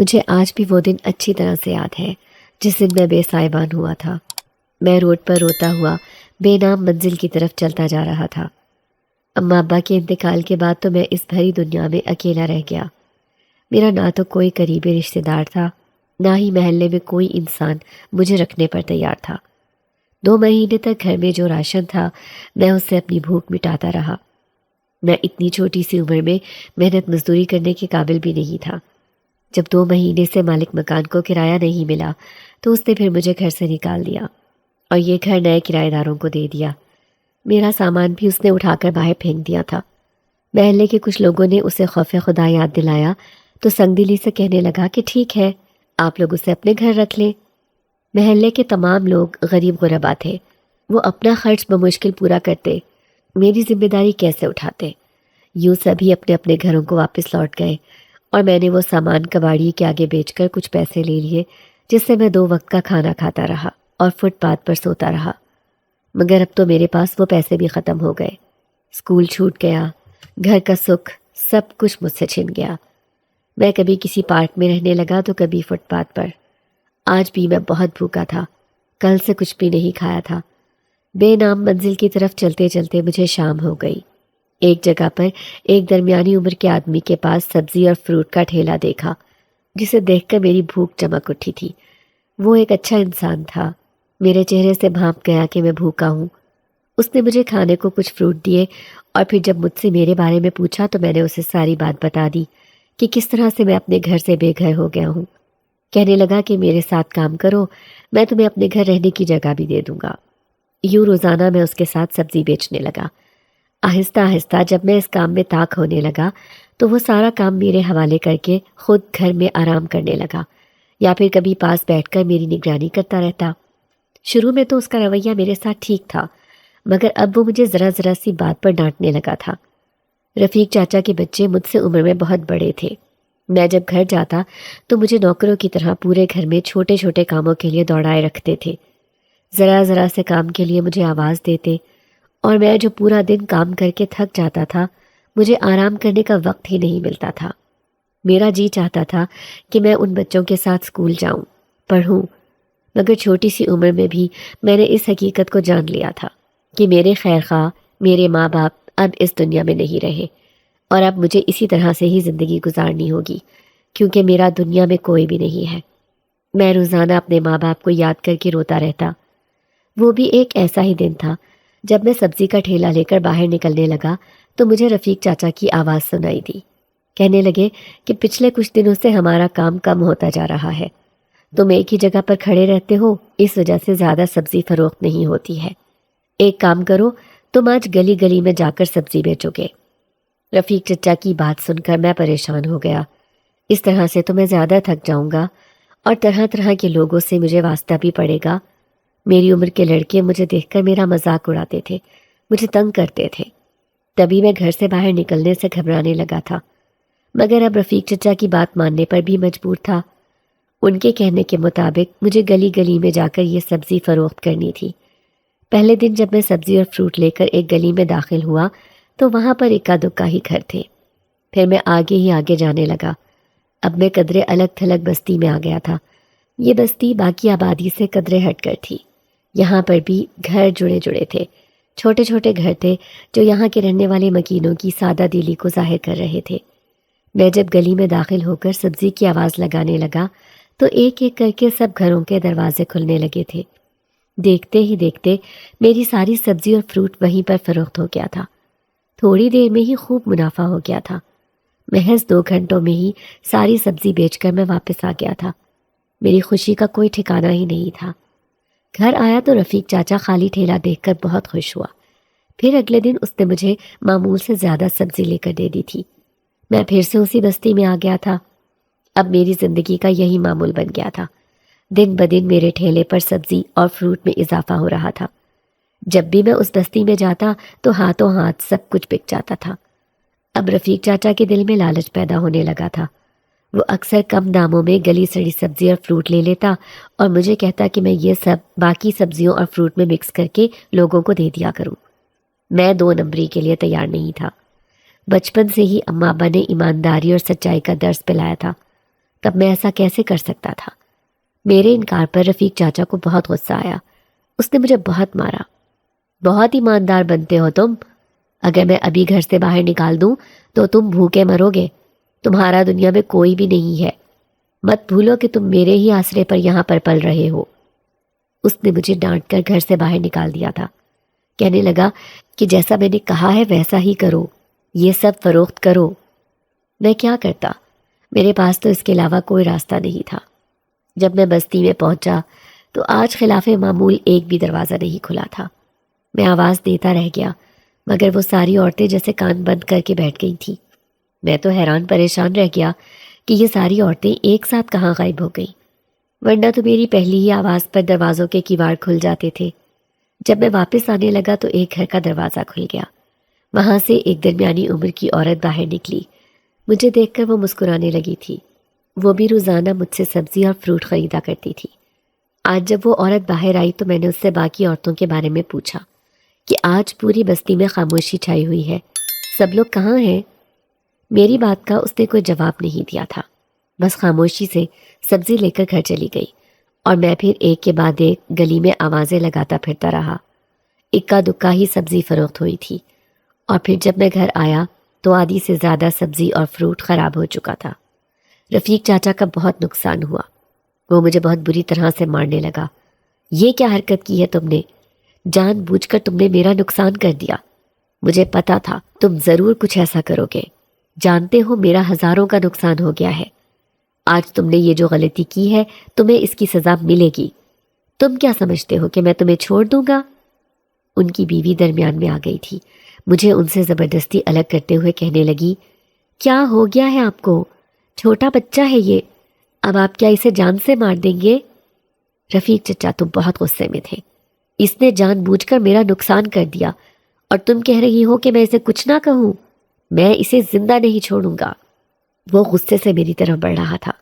مجھے آج بھی وہ دن اچھی طرح سے یاد ہے جس دن میں بے سائبان ہوا تھا۔ میں روڈ پر روتا ہوا بے نام منزل کی طرف چلتا جا رہا تھا۔ اماں ابا کے انتقال کے بعد تو میں اس بھری دنیا میں اکیلا رہ گیا۔ میرا نہ تو کوئی قریبی رشتہ دار تھا، نہ ہی محلے میں کوئی انسان مجھے رکھنے پر تیار تھا۔ 2 مہینے تک گھر میں جو راشن تھا میں اس سے اپنی بھوک مٹاتا رہا۔ میں اتنی چھوٹی سی عمر میں محنت مزدوری کرنے کے قابل بھی نہیں تھا۔ جب 2 مہینے سے مالک مکان کو کرایہ نہیں ملا تو اس نے پھر مجھے گھر سے نکال دیا اور یہ گھر نئے کرایہ داروں کو دے دیا۔ میرا سامان بھی اس نے اٹھا کر باہر پھینک دیا تھا۔ محلے کے کچھ لوگوں نے اسے خوف خدا یاد دلایا تو سنگ دلی سے کہنے لگا کہ ٹھیک ہے، آپ لوگ اسے اپنے گھر رکھ لیں۔ محلے کے تمام لوگ غریب غربا تھے، وہ اپنا خرچ بمشکل پورا کرتے، میری ذمہ داری کیسے اٹھاتے؟ یوں سبھی اپنے اپنے گھروں کو واپس لوٹ گئے اور میں نے وہ سامان کباڑی کے آگے بیچ کر کچھ پیسے لے لیے، جس سے میں 2 وقت کا کھانا کھاتا رہا اور فٹ پاتھ پر سوتا رہا۔ مگر اب تو میرے پاس وہ پیسے بھی ختم ہو گئے، اسکول چھوٹ گیا، گھر کا سکھ سب کچھ مجھ سے چھن گیا۔ میں کبھی کسی پارک میں رہنے لگا تو کبھی فٹ پاتھ پر۔ آج بھی میں بہت بھوکا تھا، کل سے کچھ بھی نہیں کھایا تھا۔ بے نام منزل کی طرف چلتے چلتے مجھے شام ہو گئی۔ ایک جگہ پر ایک درمیانی عمر کے آدمی کے پاس سبزی اور فروٹ کا ٹھیلا دیکھا، جسے دیکھ کر میری بھوک چمک اٹھی تھی۔ وہ ایک اچھا انسان تھا، میرے چہرے سے بھانپ گیا کہ میں بھوکا ہوں۔ اس نے مجھے کھانے کو کچھ فروٹ دیے اور پھر جب مجھ سے میرے بارے میں پوچھا تو میں نے اسے ساری بات بتا دی کہ کس طرح سے میں اپنے گھر سے بے گھر ہو گیا ہوں۔ کہنے لگا کہ میرے ساتھ کام کرو، میں تمہیں اپنے گھر رہنے کی جگہ بھی دے دوں گا۔ یوں روزانہ میں اس کے ساتھ سبزی بیچنے لگا۔ آہستہ آہستہ جب میں اس کام میں طاق ہونے لگا تو وہ سارا کام میرے حوالے کر کے خود گھر میں آرام کرنے لگا یا پھر کبھی پاس بیٹھ کر میری نگرانی کرتا رہتا۔ شروع میں تو اس کا رویہ میرے ساتھ ٹھیک تھا، مگر اب وہ مجھے ذرا ذرا سی بات پر ڈانٹنے لگا تھا۔ رفیق چاچا کے بچے مجھ سے عمر میں بہت بڑے تھے۔ میں جب گھر جاتا تو مجھے نوکروں کی طرح پورے گھر میں چھوٹے چھوٹے کاموں کے لیے دوڑائے رکھتے تھے۔ ذرا ذرا سے کام کے لیے مجھے آواز دیتے اور میں جو پورا دن کام کر کے تھک جاتا تھا، مجھے آرام کرنے کا وقت ہی نہیں ملتا تھا۔ میرا جی چاہتا تھا کہ میں ان بچوں کے ساتھ اسکول جاؤں، پڑھوں، مگر چھوٹی سی عمر میں بھی میں نے اس حقیقت کو جان لیا تھا کہ میرے خیر خواہ، میرے ماں باپ اب اس دنیا میں نہیں رہے اور اب مجھے اسی طرح سے ہی زندگی گزارنی ہوگی، کیونکہ میرا دنیا میں کوئی بھی نہیں ہے۔ میں روزانہ اپنے ماں باپ کو یاد کر کے روتا رہتا۔ وہ بھی ایک ایسا ہی دن تھا جب میں سبزی کا ٹھیلا لے کر باہر نکلنے لگا تو مجھے رفیق چاچا کی آواز سنائی دی۔ کہنے لگے کہ پچھلے کچھ دنوں سے ہمارا کام کم ہوتا جا رہا ہے، تم ایک ہی جگہ پر کھڑے رہتے ہو، اس وجہ سے زیادہ سبزی فروخت نہیں ہوتی ہے۔ ایک کام کرو، تم آج گلی گلی میں جا کر سبزی بیچو گے۔ رفیق چچا کی بات سن کر میں پریشان ہو گیا۔ اس طرح سے تو میں زیادہ تھک جاؤں گا اور طرح طرح کے لوگوں سے مجھے واسطہ بھی پڑے گا۔ میری عمر کے لڑکے مجھے دیکھ کر میرا مذاق اڑاتے تھے، مجھے تنگ کرتے تھے۔ تبھی میں گھر سے باہر نکلنے سے گھبرانے لگا تھا، مگر اب رفیق چچا کی بات ماننے پر بھی مجبور تھا۔ ان کے کہنے کے مطابق مجھے گلی گلی میں جا کر یہ سبزی فروخت کرنی تھی۔ پہلے دن جب میں سبزی اور فروٹ لے کر ایک گلی میں داخل ہوا تو وہاں پر اکا دکا ہی گھر تھے۔ پھر میں آگے ہی آگے جانے لگا۔ اب میں قدرے الگ تھلگ بستی میں آ گیا تھا۔ یہ بستی باقی آبادی سے قدرے ہٹ کر تھی۔ یہاں پر بھی گھر جڑے جڑے تھے، چھوٹے چھوٹے گھر تھے جو یہاں کے رہنے والے مکینوں کی سادہ دلی کو ظاہر کر رہے تھے۔ میں جب گلی میں داخل ہو کر سبزی کی آواز لگانے لگا تو ایک ایک کر کے سب گھروں کے دروازے کھلنے لگے تھے۔ دیکھتے ہی دیکھتے میری ساری سبزی اور فروٹ وہیں پر فروخت ہو گیا تھا۔ تھوڑی دیر میں ہی خوب منافع ہو گیا تھا۔ محض 2 گھنٹوں میں ہی ساری سبزی بیچ کر میں واپس آ گیا تھا۔ میری خوشی کا کوئی ٹھکانہ ہی نہیں تھا۔ گھر آیا تو رفیق چاچا خالی ٹھیلا دیکھ کر بہت خوش ہوا۔ پھر اگلے دن اس نے مجھے معمول سے زیادہ سبزی لے کر دے دی تھی۔ میں پھر سے اسی بستی میں آ گیا تھا۔ اب میری زندگی کا یہی معمول بن گیا تھا۔ دن بدن میرے ٹھیلے پر سبزی اور فروٹ میں اضافہ ہو رہا تھا۔ جب بھی میں اس بستی میں جاتا تو ہاتھوں ہاتھ سب کچھ بک جاتا تھا۔ اب رفیق چاچا کے دل میں لالچ پیدا ہونے لگا تھا۔ وہ اکثر کم داموں میں گلی سڑی سبزی اور فروٹ لے لیتا اور مجھے کہتا کہ میں یہ سب باقی سبزیوں اور فروٹ میں مکس کر کے لوگوں کو دے دیا کروں۔ میں 2 نمبری کے لیے تیار نہیں تھا۔ بچپن سے ہی اماں ابا نے ایمانداری اور سچائی کا درس پلایا تھا۔ تب میں ایسا کیسے کر سکتا تھا؟ میرے انکار پر رفیق چاچا کو بہت غصہ آیا. اس نے مجھے بہت مارا. بہت ایماندار بنتے ہو تم. اگر میں ابھی گھر سے باہر نکال دوں تو تم بھوکے مرو گے. تمہارا دنیا میں کوئی بھی نہیں ہے. مت بھولو کہ تم میرے ہی آسرے پر یہاں پر پل رہے ہو. اس نے مجھے ڈانٹ کر گھر سے باہر نکال دیا تھا. کہنے لگا کہ جیسا میں نے کہا ہے ویسا ہی کرو، یہ سب فروخت کرو. میں کیا کرتا؟ میرے پاس تو اس کے علاوہ کوئی راستہ نہیں تھا. جب میں بستی میں پہنچا تو آج خلاف معمول ایک بھی دروازہ نہیں کھلا تھا. میں آواز دیتا رہ گیا مگر وہ ساری عورتیں جیسے کان بند کر کے بیٹھ گئی تھیں. میں تو حیران پریشان رہ گیا کہ یہ ساری عورتیں ایک ساتھ کہاں غائب ہو گئیں، ورنہ تو میری پہلی ہی آواز پر دروازوں کے کیواڑ کھل جاتے تھے. جب میں واپس آنے لگا تو ایک گھر کا دروازہ کھل گیا. وہاں سے ایک درمیانی عمر کی عورت باہر نکلی. مجھے دیکھ کر وہ مسکرانے لگی تھی. وہ بھی روزانہ مجھ سے سبزی اور فروٹ خریدا کرتی تھی. آج جب وہ عورت باہر آئی تو میں نے اس سے باقی عورتوں کے بارے میں پوچھا کہ آج پوری بستی میں خاموشی چھائی ہوئی ہے، سب لوگ کہاں ہیں؟ میری بات کا اس نے کوئی جواب نہیں دیا تھا، بس خاموشی سے سبزی لے کر گھر چلی گئی اور میں پھر ایک کے بعد ایک گلی میں آوازیں لگاتا پھرتا رہا. اکا دکا ہی سبزی فروخت ہوئی تھی اور پھر جب میں گھر آیا تو آدھی سے زیادہ سبزی اور فروٹ خراب ہو چکا تھا. رفیق چاچا کا بہت نقصان ہوا. وہ مجھے بہت بری طرح سے مارنے لگا. یہ کیا حرکت کی ہے تم نے؟ جان بوجھ کر تم نے میرا نقصان کر دیا. مجھے پتا تھا تم ضرور کچھ ایسا کرو گے. جانتے ہو میرا ہزاروں کا نقصان ہو گیا ہے. آج تم نے یہ جو غلطی کی ہے تمہیں اس کی سزا ملے گی. تم کیا سمجھتے ہو کہ میں تمہیں چھوڑ دوں گا؟ ان کی بیوی درمیان میں آ گئی تھی. مجھے ان سے زبردستی الگ کرتے ہوئے کہنے لگی، کیا ہو گیا ہے آپ کو؟ چھوٹا بچہ ہے یہ، اب آپ کیا اسے جان سے مار دیں گے؟ رفیق چچا تم بہت غصے میں تھے. اس نے جان بوجھ کر میرا نقصان کر دیا اور تم کہہ رہی ہو کہ میں اسے کچھ نہ کہوں. میں اسے زندہ نہیں چھوڑوں گا. وہ غصے سے میری طرف بڑھ رہا تھا.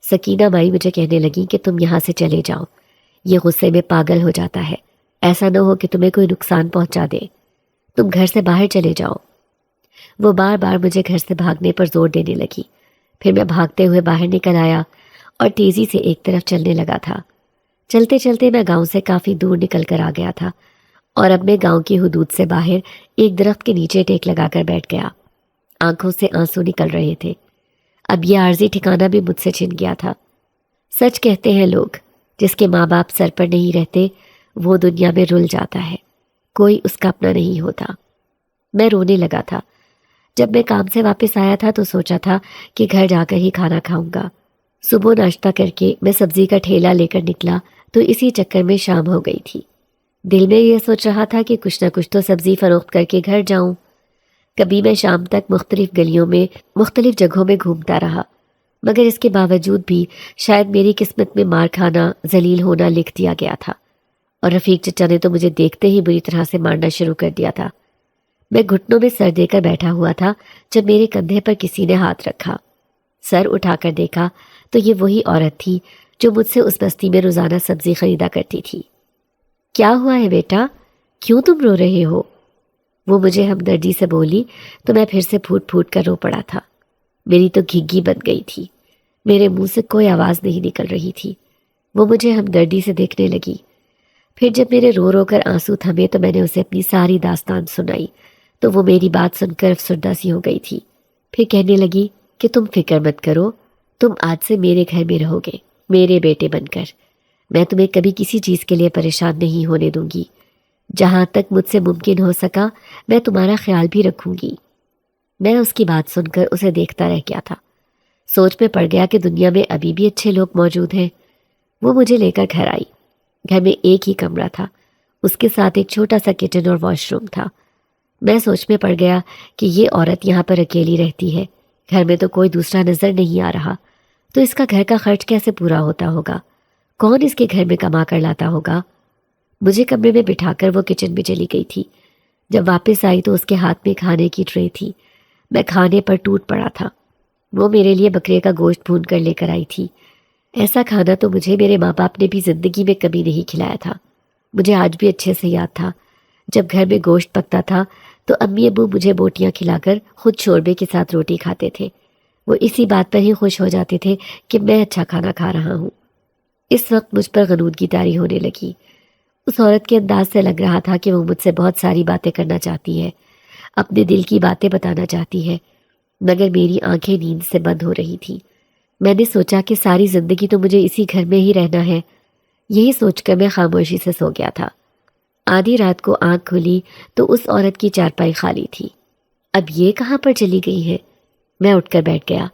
سکینہ مائی مجھے کہنے لگی کہ تم یہاں سے چلے جاؤ، یہ غصے میں پاگل ہو جاتا ہے. ایسا نہ ہو کہ تمہیں کوئی نقصان پہنچا دے. تم گھر سے باہر چلے جاؤ. وہ بار بار مجھے گھر سے بھاگنے پر زور دینے لگی. پھر میں بھاگتے ہوئے باہر نکل آیا اور تیزی سے ایک طرف چلنے لگا تھا. چلتے چلتے میں گاؤں سے کافی دور نکل کر آ گیا تھا اور اب میں گاؤں کی حدود سے باہر ایک درخت کے نیچے ٹیک لگا کر بیٹھ گیا. آنکھوں سے آنسو نکل رہے تھے. اب یہ عارضی ٹھکانہ بھی مجھ سے چھن گیا تھا. سچ کہتے ہیں لوگ، جس کے ماں باپ سر پر نہیں رہتے وہ دنیا میں رل جاتا ہے، کوئی اس کا اپنا نہیں ہوتا. میں رونے لگا تھا. جب میں کام سے واپس آیا تھا تو سوچا تھا کہ گھر جا کر ہی کھانا کھاؤں گا. صبح ناشتہ کر کے میں سبزی کا ٹھیلا لے کر نکلا تو اسی چکر میں شام ہو گئی تھی. دل میں یہ سوچ رہا تھا کہ کچھ نہ کچھ تو سبزی فروخت کر کے گھر جاؤں. کبھی میں شام تک مختلف گلیوں میں مختلف جگہوں میں گھومتا رہا، مگر اس کے باوجود بھی شاید میری قسمت میں مار کھانا، ذلیل ہونا لکھ دیا گیا تھا. اور رفیق چچا نے تو مجھے دیکھتے ہی بری طرح سے مارنا شروع کر دیا تھا. میں گھٹنوں میں سر دے کر بیٹھا ہوا تھا جب میرے کندھے پر کسی نے ہاتھ رکھا. سر اٹھا کر دیکھا تو یہ وہی عورت تھی جو مجھ سے اس بستی میں روزانہ سبزی خریدا کرتی تھی. کیا ہوا ہے بیٹا؟ کیوں تم رو رہے ہو؟ وہ مجھے ہمدردی سے بولی تو میں پھر سے پھوٹ پھوٹ کر رو پڑا تھا. میری تو گھگی بن گئی تھی. میرے منہ سے کوئی آواز نہیں نکل رہی تھی. وہ مجھے ہمدردی سے دیکھنے لگی. پھر جب میرے رو رو کر آنسو تھمے تو میں نے اسے اپنی ساری داستان سنائی تو وہ میری بات سن کر افسردہ سی ہو گئی تھی. پھر کہنے لگی کہ تم فکر مت کرو، تم آج سے میرے گھر میں رہو گے، میرے بیٹے بن کر. میں تمہیں کبھی کسی چیز کے لیے پریشان نہیں ہونے دوں گی. جہاں تک مجھ سے ممکن ہو سکا میں تمہارا خیال بھی رکھوں گی. میں اس کی بات سن کر اسے دیکھتا رہ گیا تھا. سوچ میں پڑ گیا کہ دنیا میں ابھی بھی اچھے لوگ موجود ہیں. وہ مجھے لے کر گھر آئی. گھر میں ایک ہی کمرہ تھا، اس کے ساتھ ایک چھوٹا سا کچن اور واش روم تھا. میں سوچ میں پڑ گیا کہ یہ عورت یہاں پر اکیلی رہتی ہے، گھر میں تو کوئی دوسرا نظر نہیں آ رہا، تو اس کا گھر کا خرچ کیسے پورا ہوتا ہوگا؟ کون اس کے گھر میں کما کر لاتا ہوگا؟ مجھے کمرے میں بٹھا کر وہ کچن میں چلی گئی تھی. جب واپس آئی تو اس کے ہاتھ میں کھانے کی ٹرے تھی. میں کھانے پر ٹوٹ پڑا تھا. وہ میرے لیے بکرے کا گوشت بھون کر لے کر آئی تھی. ایسا کھانا تو مجھے میرے ماں باپ نے بھی زندگی میں کبھی نہیں کھلایا تھا. مجھے آج بھی اچھے سے یاد تھا جب گھر میں گوشت پکتا تھا تو امی ابو مجھے بوٹیاں کھلا کر خود شوربے کے ساتھ روٹی کھاتے تھے. وہ اسی بات پر ہی خوش ہو جاتے تھے کہ میں اچھا کھانا کھا رہا ہوں۔ اس وقت مجھ پر غنودگی طاری ہونے لگی۔ اس عورت کے انداز سے لگ رہا تھا کہ وہ مجھ سے بہت ساری باتیں کرنا چاہتی ہے، اپنے دل کی باتیں بتانا چاہتی ہے، مگر میری آنکھیں نیند سے بند ہو رہی تھی۔ میں نے سوچا کہ ساری زندگی تو مجھے اسی گھر میں ہی رہنا ہے۔ یہی سوچ کر میں خاموشی سے سو گیا تھا۔ آدھی رات کو آنکھ کھلی تو اس عورت کی چارپائی خالی تھی۔ اب یہ کہاں پر چلی گئی ہے؟ میں اٹھ کر بیٹھ گیا۔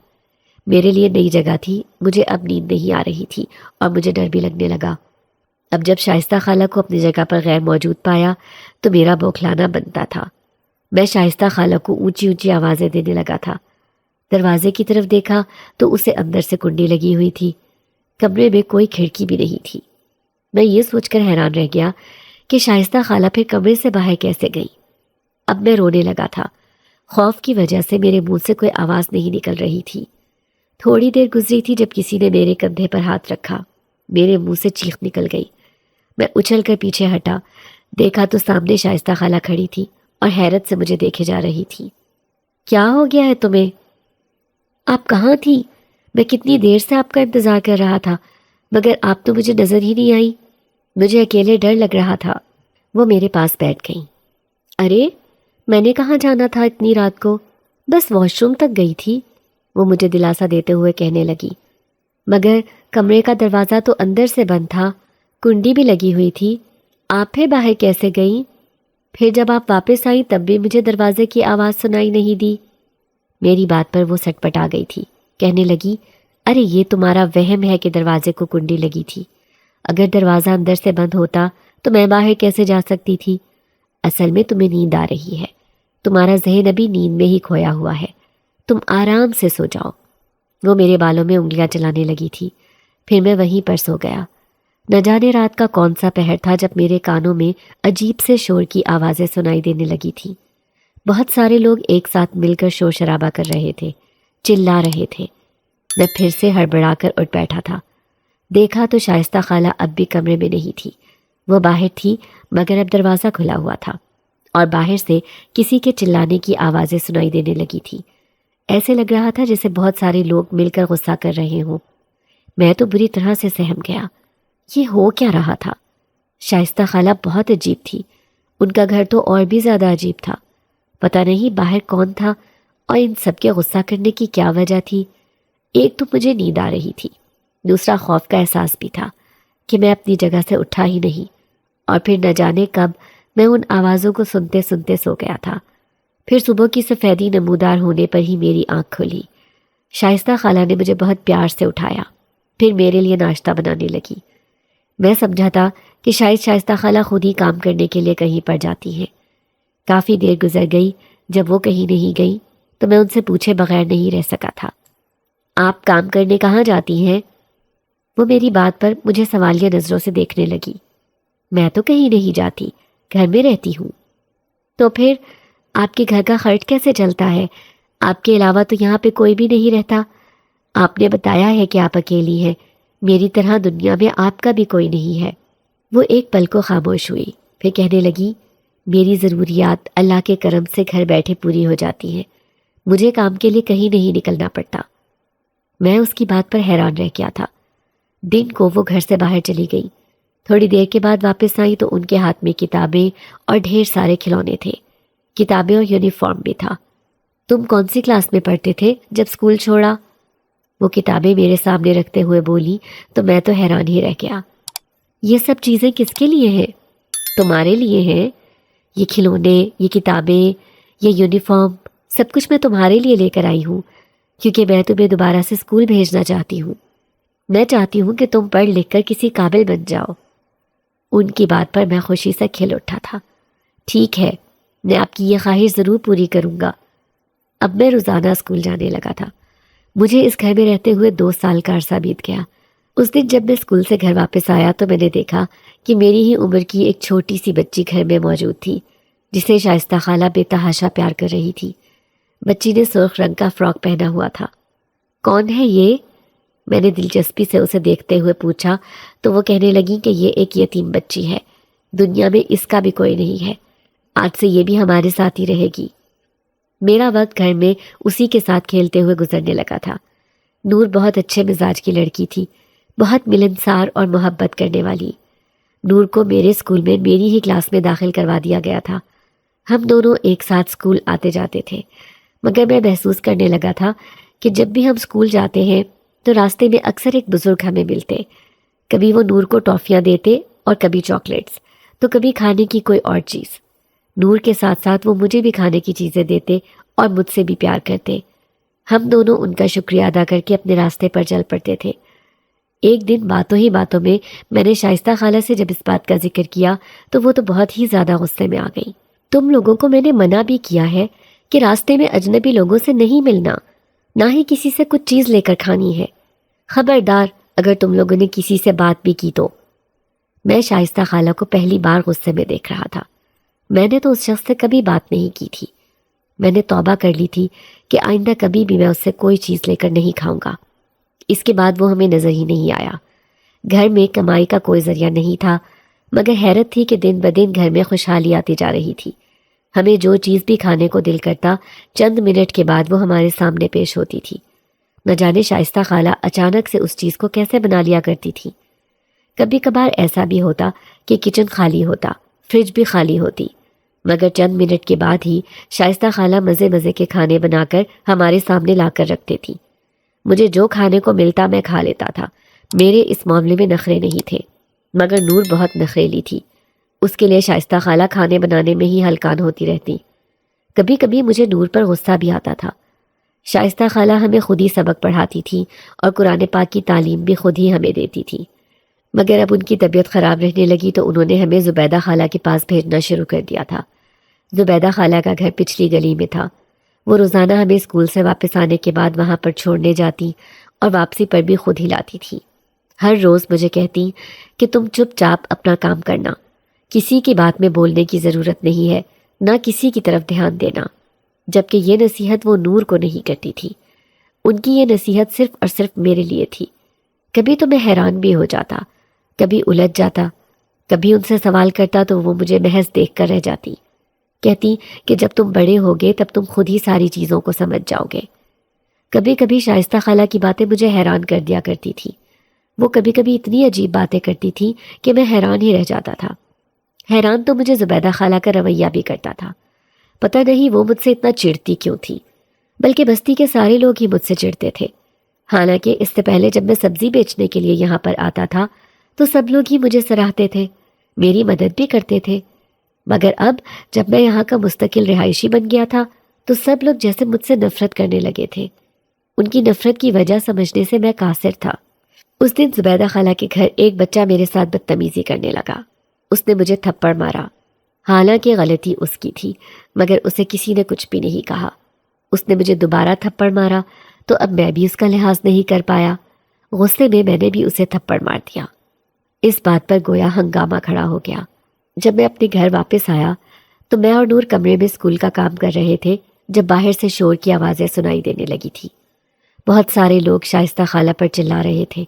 میرے لیے نئی جگہ تھی، مجھے اب نیند نہیں آ رہی تھی اور مجھے ڈر بھی لگنے لگا۔ اب جب شائستہ خالہ کو اپنی جگہ پر غیر موجود پایا تو میرا بوکھلانا بنتا تھا۔ میں شائستہ خالہ کو اونچی اونچی آوازیں دینے لگا تھا۔ دروازے کی طرف دیکھا تو اسے اندر سے کنڈی لگی ہوئی تھی۔ کمرے میں کوئی کھڑکی بھی نہیں تھی۔ میں یہ سوچ کر حیران رہ گیا کہ شائستہ خالہ پھر کمرے سے باہر کیسے گئی۔ اب میں رونے لگا تھا۔ خوف کی وجہ سے میرے منہ سے کوئی آواز نہیں نکل رہی تھی۔ تھوڑی دیر گزری تھی جب کسی نے میرے کندھے پر ہاتھ رکھا۔ میرے منہ سے چیخ نکل گئی۔ میں اچھل کر پیچھے ہٹا، دیکھا تو سامنے شائستہ خالہ کھڑی تھی اور حیرت سے مجھے دیکھے جا رہی تھی۔ کیا ہو گیا ہے تمہیں؟ آپ کہاں تھی؟ میں کتنی دیر سے آپ کا انتظار کر رہا تھا، مگر آپ تو مجھے نظر ہی نہیں آئی۔ مجھے اکیلے ڈر لگ رہا تھا۔ وہ میرے پاس بیٹھ گئی۔ ارے میں نے کہاں جانا تھا اتنی رات کو، بس واش روم تک گئی تھی، وہ مجھے دلاسا دیتے ہوئے کہنے لگی۔ مگر کمرے کا دروازہ تو اندر سے بند تھا، کنڈی بھی لگی ہوئی تھی، آپ پھر باہر کیسے گئیں؟ پھر جب آپ واپس آئیں تب بھی مجھے دروازے کی آواز سنائی نہیں دی۔ میری بات پر وہ سٹ پٹا گئی تھی، کہنے لگی، ارے یہ تمہارا وہم ہے کہ دروازے کو کنڈی لگی تھی۔ اگر دروازہ اندر سے بند ہوتا تو میں باہر کیسے جا سکتی تھی؟ اصل میں تمہیں نیند آ رہی ہے، تمہارا ذہن ابھی نیند میں ہی کھویا ہوا ہے، تم آرام سے سو جاؤ۔ وہ میرے بالوں میں انگلیاں چلانے لگی تھی۔ پھر میں وہیں پر سو گیا۔ نہ جانے رات کا کون سا پہر تھا جب میرے کانوں میں عجیب سے شور کی آوازیں سنائی دینے لگی تھی۔ بہت سارے لوگ ایک ساتھ مل کر شور شرابہ کر رہے تھے، چلا رہے تھے۔ میں پھر سے ہڑبڑا کر اٹھ بیٹھا تھا۔ دیکھا تو شائستہ خالہ اب بھی کمرے میں نہیں تھی۔ وہ باہر تھی، مگر اب دروازہ کھلا ہوا تھا اور باہر سے کسی کے چلانے کی آوازیں سنائی دینے لگی تھی۔ ایسے لگ رہا تھا جیسے بہت سارے لوگ مل کر غصہ کر رہے ہوں۔ میں تو بری طرح سے سہم گیا۔ یہ ہو کیا رہا تھا؟ شائستہ خالہ بہت عجیب تھی، ان کا گھر تو اور بھی زیادہ عجیب تھا۔ پتہ نہیں باہر کون تھا اور ان سب کے غصہ کرنے کی کیا وجہ تھی۔ ایک تو مجھے نیند آ رہی تھی، دوسرا خوف کا احساس بھی تھا کہ میں اپنی جگہ سے اٹھا ہی نہیں، اور پھر نہ جانے کب میں ان آوازوں کو سنتے سنتے سو گیا تھا۔ پھر صبح کی سفیدی نمودار ہونے پر ہی میری آنکھ کھلی۔ شائستہ خالہ نے مجھے بہت پیار سے اٹھایا، پھر میرے لیے ناشتہ بنانے لگی۔ میں سمجھا تھا کہ شاید شائستہ خالہ خود ہی کام کرنے کے لیے کہیں پر جاتی ہیں۔ کافی دیر گزر گئی، جب وہ کہیں نہیں گئی تو میں ان سے پوچھے بغیر نہیں رہ سکا تھا۔ آپ کام کرنے کہاں جاتی ہیں؟ وہ میری بات پر مجھے سوالیہ نظروں سے دیکھنے لگی۔ میں تو کہیں نہیں جاتی، گھر میں رہتی ہوں۔ تو پھر آپ کے گھر کا خرچ کیسے چلتا ہے؟ آپ کے علاوہ تو یہاں پہ کوئی بھی نہیں رہتا۔ آپ نے بتایا ہے کہ آپ اکیلی ہیں، میری طرح دنیا میں آپ کا بھی کوئی نہیں ہے۔ وہ ایک پل کو خاموش ہوئی، پھر کہنے لگی، میری ضروریات اللہ کے کرم سے گھر بیٹھے پوری ہو جاتی ہیں، مجھے کام کے لیے کہیں نہیں نکلنا پڑتا۔ میں اس کی بات پر حیران رہ گیا تھا۔ دن کو وہ گھر سے باہر چلی گئی۔ تھوڑی دیر کے بعد واپس آئی تو ان کے ہاتھ میں کتابیں اور ڈھیر سارے کھلونے تھے، کتابیں اور یونیفارم بھی تھا۔ تم کون سی کلاس میں پڑھتے تھے جب اسکول چھوڑا؟ وہ کتابیں میرے سامنے رکھتے ہوئے بولی تو میں تو حیران ہی رہ گیا۔ یہ سب چیزیں کس کے لیے ہیں؟ تمہارے لیے ہیں۔ یہ کھلونے، یہ کتابیں، یہ یونیفارم، سب کچھ میں تمہارے لیے لے کر آئی ہوں، کیونکہ میں تمہیں دوبارہ سے اسکول بھیجنا چاہتی ہوں۔ میں چاہتی ہوں کہ تم پڑھ لکھ کر کسی قابل بن جاؤ۔ ان کی بات پر میں خوشی سے کھل اٹھا تھا۔ ٹھیک ہے، میں آپ کی یہ خواہش ضرور پوری کروں گا۔ اب میں روزانہ اسکول جانے لگا تھا۔ مجھے اس گھر میں رہتے ہوئے 2 سال کا عرصہ بیت گیا۔ اس دن جب میں اسکول سے گھر واپس آیا تو میں نے دیکھا کہ میری ہی عمر کی ایک چھوٹی سی بچی گھر میں موجود تھی، جسے شائستہ خالہ بے تحاشا پیار کر رہی تھی۔ بچی نے سرخ رنگ کا فراک پہنا ہوا تھا۔ کون ہے یہ؟ میں نے دلچسپی سے اسے دیکھتے ہوئے پوچھا تو وہ کہنے لگی کہ یہ ایک یتیم بچی ہے، دنیا میں اس کا بھی کوئی نہیں ہے، آج سے یہ بھی ہمارے ساتھ ہی رہے گی۔ میرا وقت گھر میں اسی کے ساتھ کھیلتے ہوئے گزرنے لگا تھا۔ نور بہت اچھے مزاج کی لڑکی تھی، بہت ملنسار اور محبت کرنے والی۔ نور کو میرے اسکول میں میری ہی کلاس میں داخل کروا دیا گیا تھا۔ ہم دونوں ایک ساتھ اسکول آتے جاتے تھے، مگر میں محسوس کرنے لگا تھا کہ جب بھی ہم اسکول جاتے ہیں تو راستے میں اکثر ایک بزرگ ہمیں ملتے۔ کبھی وہ نور کو ٹافیاں دیتے اور کبھی چاکلیٹس، تو کبھی کھانے کی کوئی اور چیز۔ نور کے ساتھ ساتھ وہ مجھے بھی کھانے کی چیزیں دیتے اور مجھ سے بھی پیار کرتے۔ ہم دونوں ان کا شکریہ ادا کر کے اپنے راستے پر چل پڑتے تھے۔ ایک دن باتوں ہی باتوں میں نے شائستہ خالہ سے جب اس بات کا ذکر کیا تو وہ تو بہت ہی زیادہ غصے میں آ گئی۔ تم لوگوں کو میں نے منع بھی کیا ہے کہ راستے میں اجنبی لوگوں سے نہیں ملنا، نہ ہی کسی سے کچھ چیز لے کر کھانی ہے۔ خبردار اگر تم لوگوں نے کسی سے بات بھی کی تو۔ میں شائستہ خالہ کو پہلی بار غصے میں دیکھ رہا تھا۔ میں نے تو اس شخص سے کبھی بات نہیں کی تھی۔ میں نے توبہ کر لی تھی کہ آئندہ کبھی بھی میں اس سے کوئی چیز لے کر نہیں کھاؤں گا۔ اس کے بعد وہ ہمیں نظر ہی نہیں آیا۔ گھر میں کمائی کا کوئی ذریعہ نہیں تھا، مگر حیرت تھی کہ دن بدن گھر میں خوشحالی آتی جا رہی تھی۔ ہمیں جو چیز بھی کھانے کو دل کرتا چند منٹ کے بعد وہ ہمارے سامنے پیش ہوتی تھی۔ نہ جانے شائستہ خالہ اچانک سے اس چیز کو کیسے بنا لیا کرتی تھی۔ کبھی کبھار ایسا بھی ہوتا کہ کچن خالی ہوتا، فریج بھی خالی ہوتی، مگر چند منٹ کے بعد ہی شائستہ خالہ مزے مزے کے کھانے بنا کر ہمارے سامنے لا کر رکھتے تھی۔ مجھے جو کھانے کو ملتا میں کھا لیتا تھا۔ میرے اس معاملے میں نخرے نہیں تھے، مگر نور بہت نخریلی تھی۔ اس کے لیے شائستہ خالہ کھانے بنانے میں ہی ہلکان ہوتی رہتی۔ کبھی کبھی مجھے نور پر غصہ بھی آتا تھا۔ شائستہ خالہ ہمیں خود ہی سبق پڑھاتی تھی اور قرآن پاک کی تعلیم بھی خود ہی ہمیں دیتی تھی، مگر اب ان کی طبیعت خراب رہنے لگی تو انہوں نے ہمیں زبیدہ خالہ کے پاس بھیجنا شروع کر دیا تھا۔ زبیدہ خالہ کا گھر پچھلی گلی میں تھا۔ وہ روزانہ ہمیں اسکول سے واپس آنے کے بعد وہاں پر چھوڑنے جاتی اور واپسی پر بھی خود ہی لاتی تھی۔ ہر روز مجھے کہتی کہ تم چپ چاپ اپنا کام کرنا، کسی کی بات میں بولنے کی ضرورت نہیں ہے، نہ کسی کی طرف دھیان دینا، جبکہ یہ نصیحت وہ نور کو نہیں کرتی تھی۔ ان کی یہ نصیحت صرف اور صرف میرے لیے تھی۔ کبھی تو میں حیران بھی ہو جاتا، کبھی الجھ جاتا، کبھی ان سے سوال کرتا تو وہ مجھے محض دیکھ کر رہ جاتی۔ کہتی کہ جب تم بڑے ہوگے تب تم خود ہی ساری چیزوں کو سمجھ جاؤ گے۔ کبھی کبھی شائستہ خالہ کی باتیں مجھے حیران کر دیا کرتی تھی۔ وہ کبھی کبھی اتنی عجیب باتیں کرتی تھی کہ میں حیران ہی رہ جاتا تھا۔ حیران تو مجھے زبیدہ خالہ کا رویہ بھی کرتا تھا۔ پتہ نہیں وہ مجھ سے اتنا چڑھتی کیوں تھی، بلکہ بستی کے سارے لوگ ہی مجھ سے چڑھتے تھے۔ حالانکہ اس سے پہلے جب میں سبزی بیچنے کے لیے یہاں پر آتا تھا تو سب لوگ ہی مجھے سراہتے تھے، میری مدد بھی کرتے تھے، مگر اب جب میں یہاں کا مستقل رہائشی بن گیا تھا تو سب لوگ جیسے مجھ سے نفرت کرنے لگے تھے۔ ان کی نفرت کی وجہ سمجھنے سے میں قاصر تھا۔ اس دن زبیدہ خالہ کے گھر ایک بچہ میرے ساتھ بدتمیزی کرنے لگا۔ اس نے مجھے تھپڑ مارا، حالانکہ غلطی اس کی تھی، مگر اسے کسی نے کچھ بھی نہیں کہا۔ اس نے مجھے دوبارہ تھپڑ مارا تو اب میں بھی اس کا لحاظ نہیں کر پایا۔ غصے میں نے بھی اسے تھپڑ مار دیا۔ اس بات پر گویا ہنگامہ کھڑا ہو گیا۔ جب میں اپنے گھر واپس آیا تو میں اور نور کمرے میں اسکول کا کام کر رہے تھے جب باہر سے شور کی آوازیں سنائی دینے لگی تھی۔ بہت سارے لوگ شائستہ خالہ پر چلا رہے تھے۔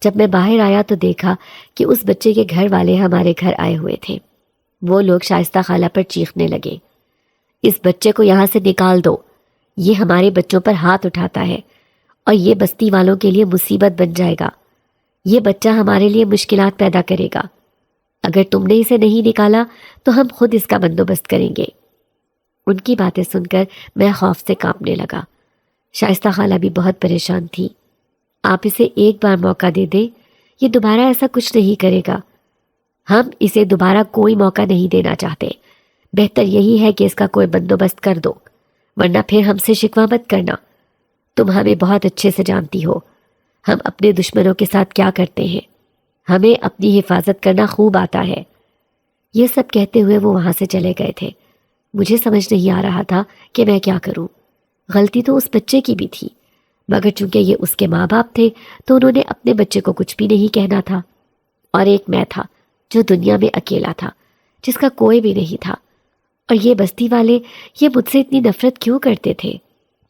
جب میں باہر آیا تو دیکھا کہ اس بچے کے گھر والے ہمارے گھر آئے ہوئے تھے۔ وہ لوگ شائستہ خالہ پر چیخنے لگے، اس بچے کو یہاں سے نکال دو، یہ ہمارے بچوں پر ہاتھ اٹھاتا ہے اور یہ بستی والوں کے لیے مصیبت بن جائے گا، یہ بچہ ہمارے لیے مشکلات پیدا کرے گا، اگر تم نے اسے نہیں نکالا تو ہم خود اس کا بندوبست کریں گے۔ ان کی باتیں سن کر میں خوف سے کانپنے لگا۔ شائستہ خالہ بھی بہت پریشان تھی۔ آپ اسے ایک بار موقع دے دیں، یہ دوبارہ ایسا کچھ نہیں کرے گا۔ ہم اسے دوبارہ کوئی موقع نہیں دینا چاہتے، بہتر یہی ہے کہ اس کا کوئی بندوبست کر دو، ورنہ پھر ہم سے شکوہ مت کرنا۔ تم ہمیں بہت اچھے سے جانتی ہو، ہم اپنے دشمنوں کے ساتھ کیا کرتے ہیں، ہمیں اپنی حفاظت کرنا خوب آتا ہے۔ یہ سب کہتے ہوئے وہ وہاں سے چلے گئے تھے۔ مجھے سمجھ نہیں آ رہا تھا کہ میں کیا کروں۔ غلطی تو اس بچے کی بھی تھی، مگر چونکہ یہ اس کے ماں باپ تھے تو انہوں نے اپنے بچے کو کچھ بھی نہیں کہنا تھا، اور ایک میں تھا جو دنیا میں اکیلا تھا، جس کا کوئی بھی نہیں تھا، اور یہ بستی والے یہ مجھ سے اتنی نفرت کیوں کرتے تھے؟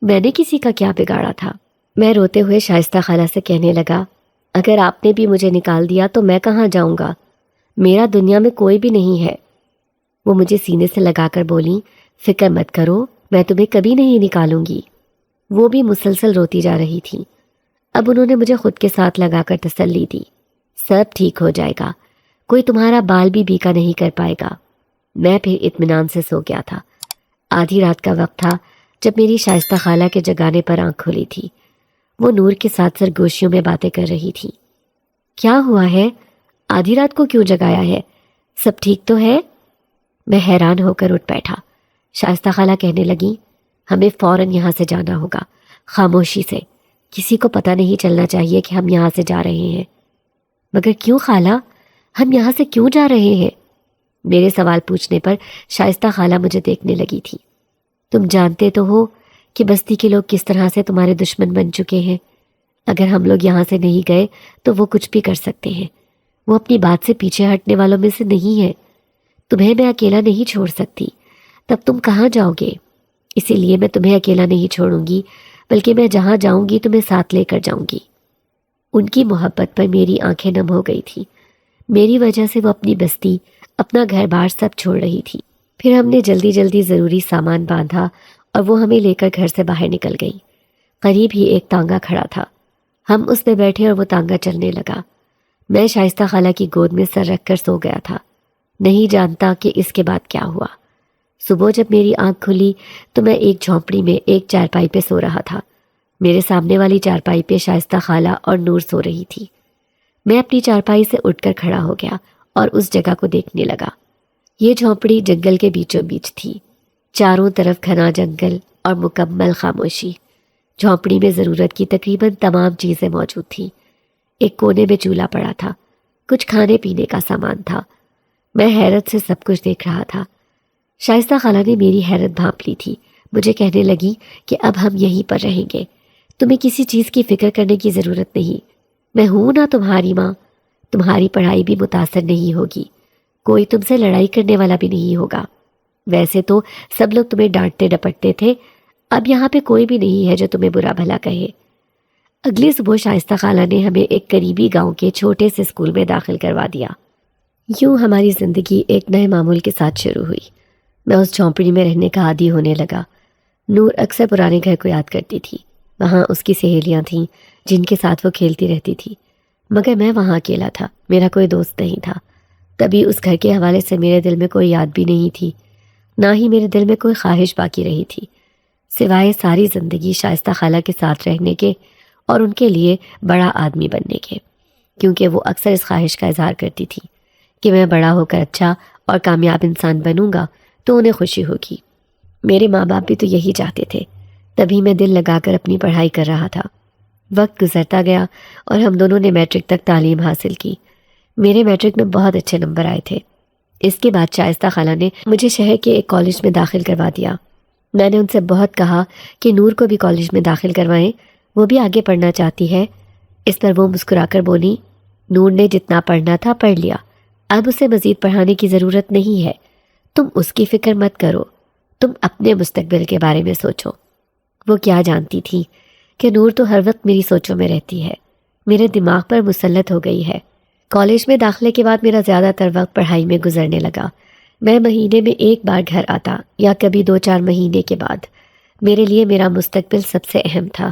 میں نے کسی کا کیا بگاڑا تھا؟ میں روتے ہوئے شائستہ خالہ سے کہنے لگا، اگر آپ نے بھی مجھے نکال دیا تو میں کہاں جاؤں گا؟ میرا دنیا میں کوئی بھی نہیں ہے۔ وہ مجھے سینے سے لگا کر بولی، فکر مت کرو، میں تمہیں کبھی نہیں نکالوں گی۔ وہ بھی مسلسل روتی جا رہی تھی۔ اب انہوں نے مجھے خود کے ساتھ لگا کر تسلی دی، سب ٹھیک ہو جائے گا، کوئی تمہارا بال بھی بیکا نہیں کر پائے گا۔ میں پھر اطمینان سے سو گیا تھا۔ آدھی رات کا وقت تھا جب میری شائستہ خالہ کے جگانے پر آنکھ کھلی تھی۔ وہ نور کے ساتھ سرگوشیوں میں باتیں کر رہی تھی۔ کیا ہوا ہے؟ آدھی رات کو کیوں جگایا ہے؟ سب ٹھیک تو ہے؟ میں حیران ہو کر اٹھ بیٹھا۔ شائستہ خالہ کہنے لگی، ہمیں فوراً یہاں سے جانا ہوگا، خاموشی سے، کسی کو پتہ نہیں چلنا چاہیے کہ ہم یہاں سے جا رہے ہیں۔ مگر کیوں خالہ؟ ہم یہاں سے کیوں جا رہے ہیں؟ میرے سوال پوچھنے پر شائستہ خالہ مجھے دیکھنے لگی تھی۔ تم جانتے تو ہو کہ بستی کے لوگ کس طرح سے تمہارے دشمن بن چکے ہیں۔ اگر ہم لوگ یہاں سے نہیں گئے تو وہ کچھ بھی کر سکتے ہیں۔ وہ اپنی بات سے پیچھے ہٹنے والوں میں سے نہیں ہے۔ تمہیں میں اکیلا نہیں چھوڑ سکتی، تب تم کہاں جاؤ گے؟ اسی لیے میں تمہیں اکیلا نہیں چھوڑوں گی، بلکہ میں جہاں جاؤں گی تمہیں ساتھ لے کر جاؤں گی۔ ان کی محبت پر میری آنکھیں نم ہو گئی تھی۔ میری وجہ سے وہ اپنی بستی، اپنا گھر بار سب چھوڑ رہی تھی۔ پھر ہم نے جلدی جلدی ضروری سامان باندھا اور وہ ہمیں لے کر گھر سے باہر نکل گئی۔ قریب ہی ایک تانگا کھڑا تھا، ہم اس پہ بیٹھے اور وہ تانگا چلنے لگا۔ میں شائستہ خالہ کی گود میں سر رکھ کر سو گیا تھا، نہیں جانتا کہ اس کے بعد کیا ہوا۔ صبح جب میری آنکھ کھلی تو میں ایک جھونپڑی میں ایک چارپائی پہ سو رہا تھا۔ میرے سامنے والی چارپائی پہ شائستہ خالہ اور نور سو رہی تھی۔ میں اپنی چارپائی سے اٹھ کر کھڑا ہو گیا اور اس جگہ کو دیکھنے لگا۔ یہ جھونپڑی جنگل کے بیچوں بیچ تھی، چاروں طرف گھنا جنگل اور مکمل خاموشی۔ جھونپڑی میں ضرورت کی تقریباً تمام چیزیں موجود تھیں۔ ایک کونے میں چولہا پڑا تھا، کچھ کھانے پینے کا سامان تھا۔ میں حیرت سے سب کچھ دیکھ رہا تھا۔ شائستہ خالہ نے میری حیرت بھانپ لی تھی، مجھے کہنے لگی کہ اب ہم یہیں پر رہیں گے، تمہیں کسی چیز کی فکر کرنے کی ضرورت نہیں۔ میں ہوں نا تمہاری ماں، تمہاری پڑھائی بھی متاثر نہیں ہوگی، کوئی تم سے لڑائی کرنے والا بھی نہیں ہوگا۔ ویسے تو سب لوگ تمہیں ڈانٹتے ڈپٹتے تھے، اب یہاں پہ کوئی بھی نہیں ہے جو تمہیں برا بھلا کہے۔ اگلی صبح شائستہ خالہ نے ہمیں ایک قریبی گاؤں کے چھوٹے سے اسکول میں داخل کروا دیا۔ یوں ہماری زندگی ایک نئے معمول کے ساتھ شروع ہوئی۔ میں اس جھونپڑی میں رہنے کا عادی ہونے لگا۔ نور اکثر پرانے گھر کو یاد کرتی تھی۔ وہاں اس کی سہیلیاں تھیں جن کے ساتھ وہ کھیلتی رہتی تھی، مگر میں وہاں اکیلا تھا، میرا کوئی دوست نہیں تھا۔ کبھی اس گھر کے حوالے سے میرے دل میں کوئی یاد بھی نہیں تھی، نہ ہی میرے دل میں کوئی خواہش باقی رہی تھی، سوائے ساری زندگی شائستہ خالہ کے ساتھ رہنے کے اور ان کے لیے بڑا آدمی بننے کے، کیونکہ وہ اکثر اس خواہش کا اظہار کرتی تھی کہ میں بڑا ہو کر اچھا اور کامیاب انسان بنوں گا تو انہیں خوشی ہوگی۔ میرے ماں باپ بھی تو یہی چاہتے تھے، تبھی میں دل لگا کر اپنی پڑھائی کر رہا تھا۔ وقت گزرتا گیا اور ہم دونوں نے میٹرک تک تعلیم حاصل کی۔ میرے میٹرک میں بہت اچھے نمبر آئے تھے۔ اس کے بعد شائستہ خالہ نے مجھے شہر کے ایک کالج میں داخل کروا دیا۔ میں نے ان سے بہت کہا کہ نور کو بھی کالج میں داخل کروائیں، وہ بھی آگے پڑھنا چاہتی ہے۔ اس پر وہ مسکرا کر بولی، نور نے جتنا پڑھنا تھا پڑھ لیا، اب اسے مزید پڑھانے کی ضرورت نہیں ہے، تم اس کی فکر مت کرو، تم اپنے مستقبل کے بارے میں سوچو۔ وہ کیا جانتی تھی کہ نور تو ہر وقت میری سوچوں میں رہتی ہے، میرے دماغ پر مسلط ہو گئی ہے۔ کالج میں داخلے کے بعد میرا زیادہ تر وقت پڑھائی میں گزرنے لگا۔ میں مہینے میں ایک بار گھر آتا یا کبھی 2-4 مہینے کے بعد۔ میرے لیے میرا مستقبل سب سے اہم تھا،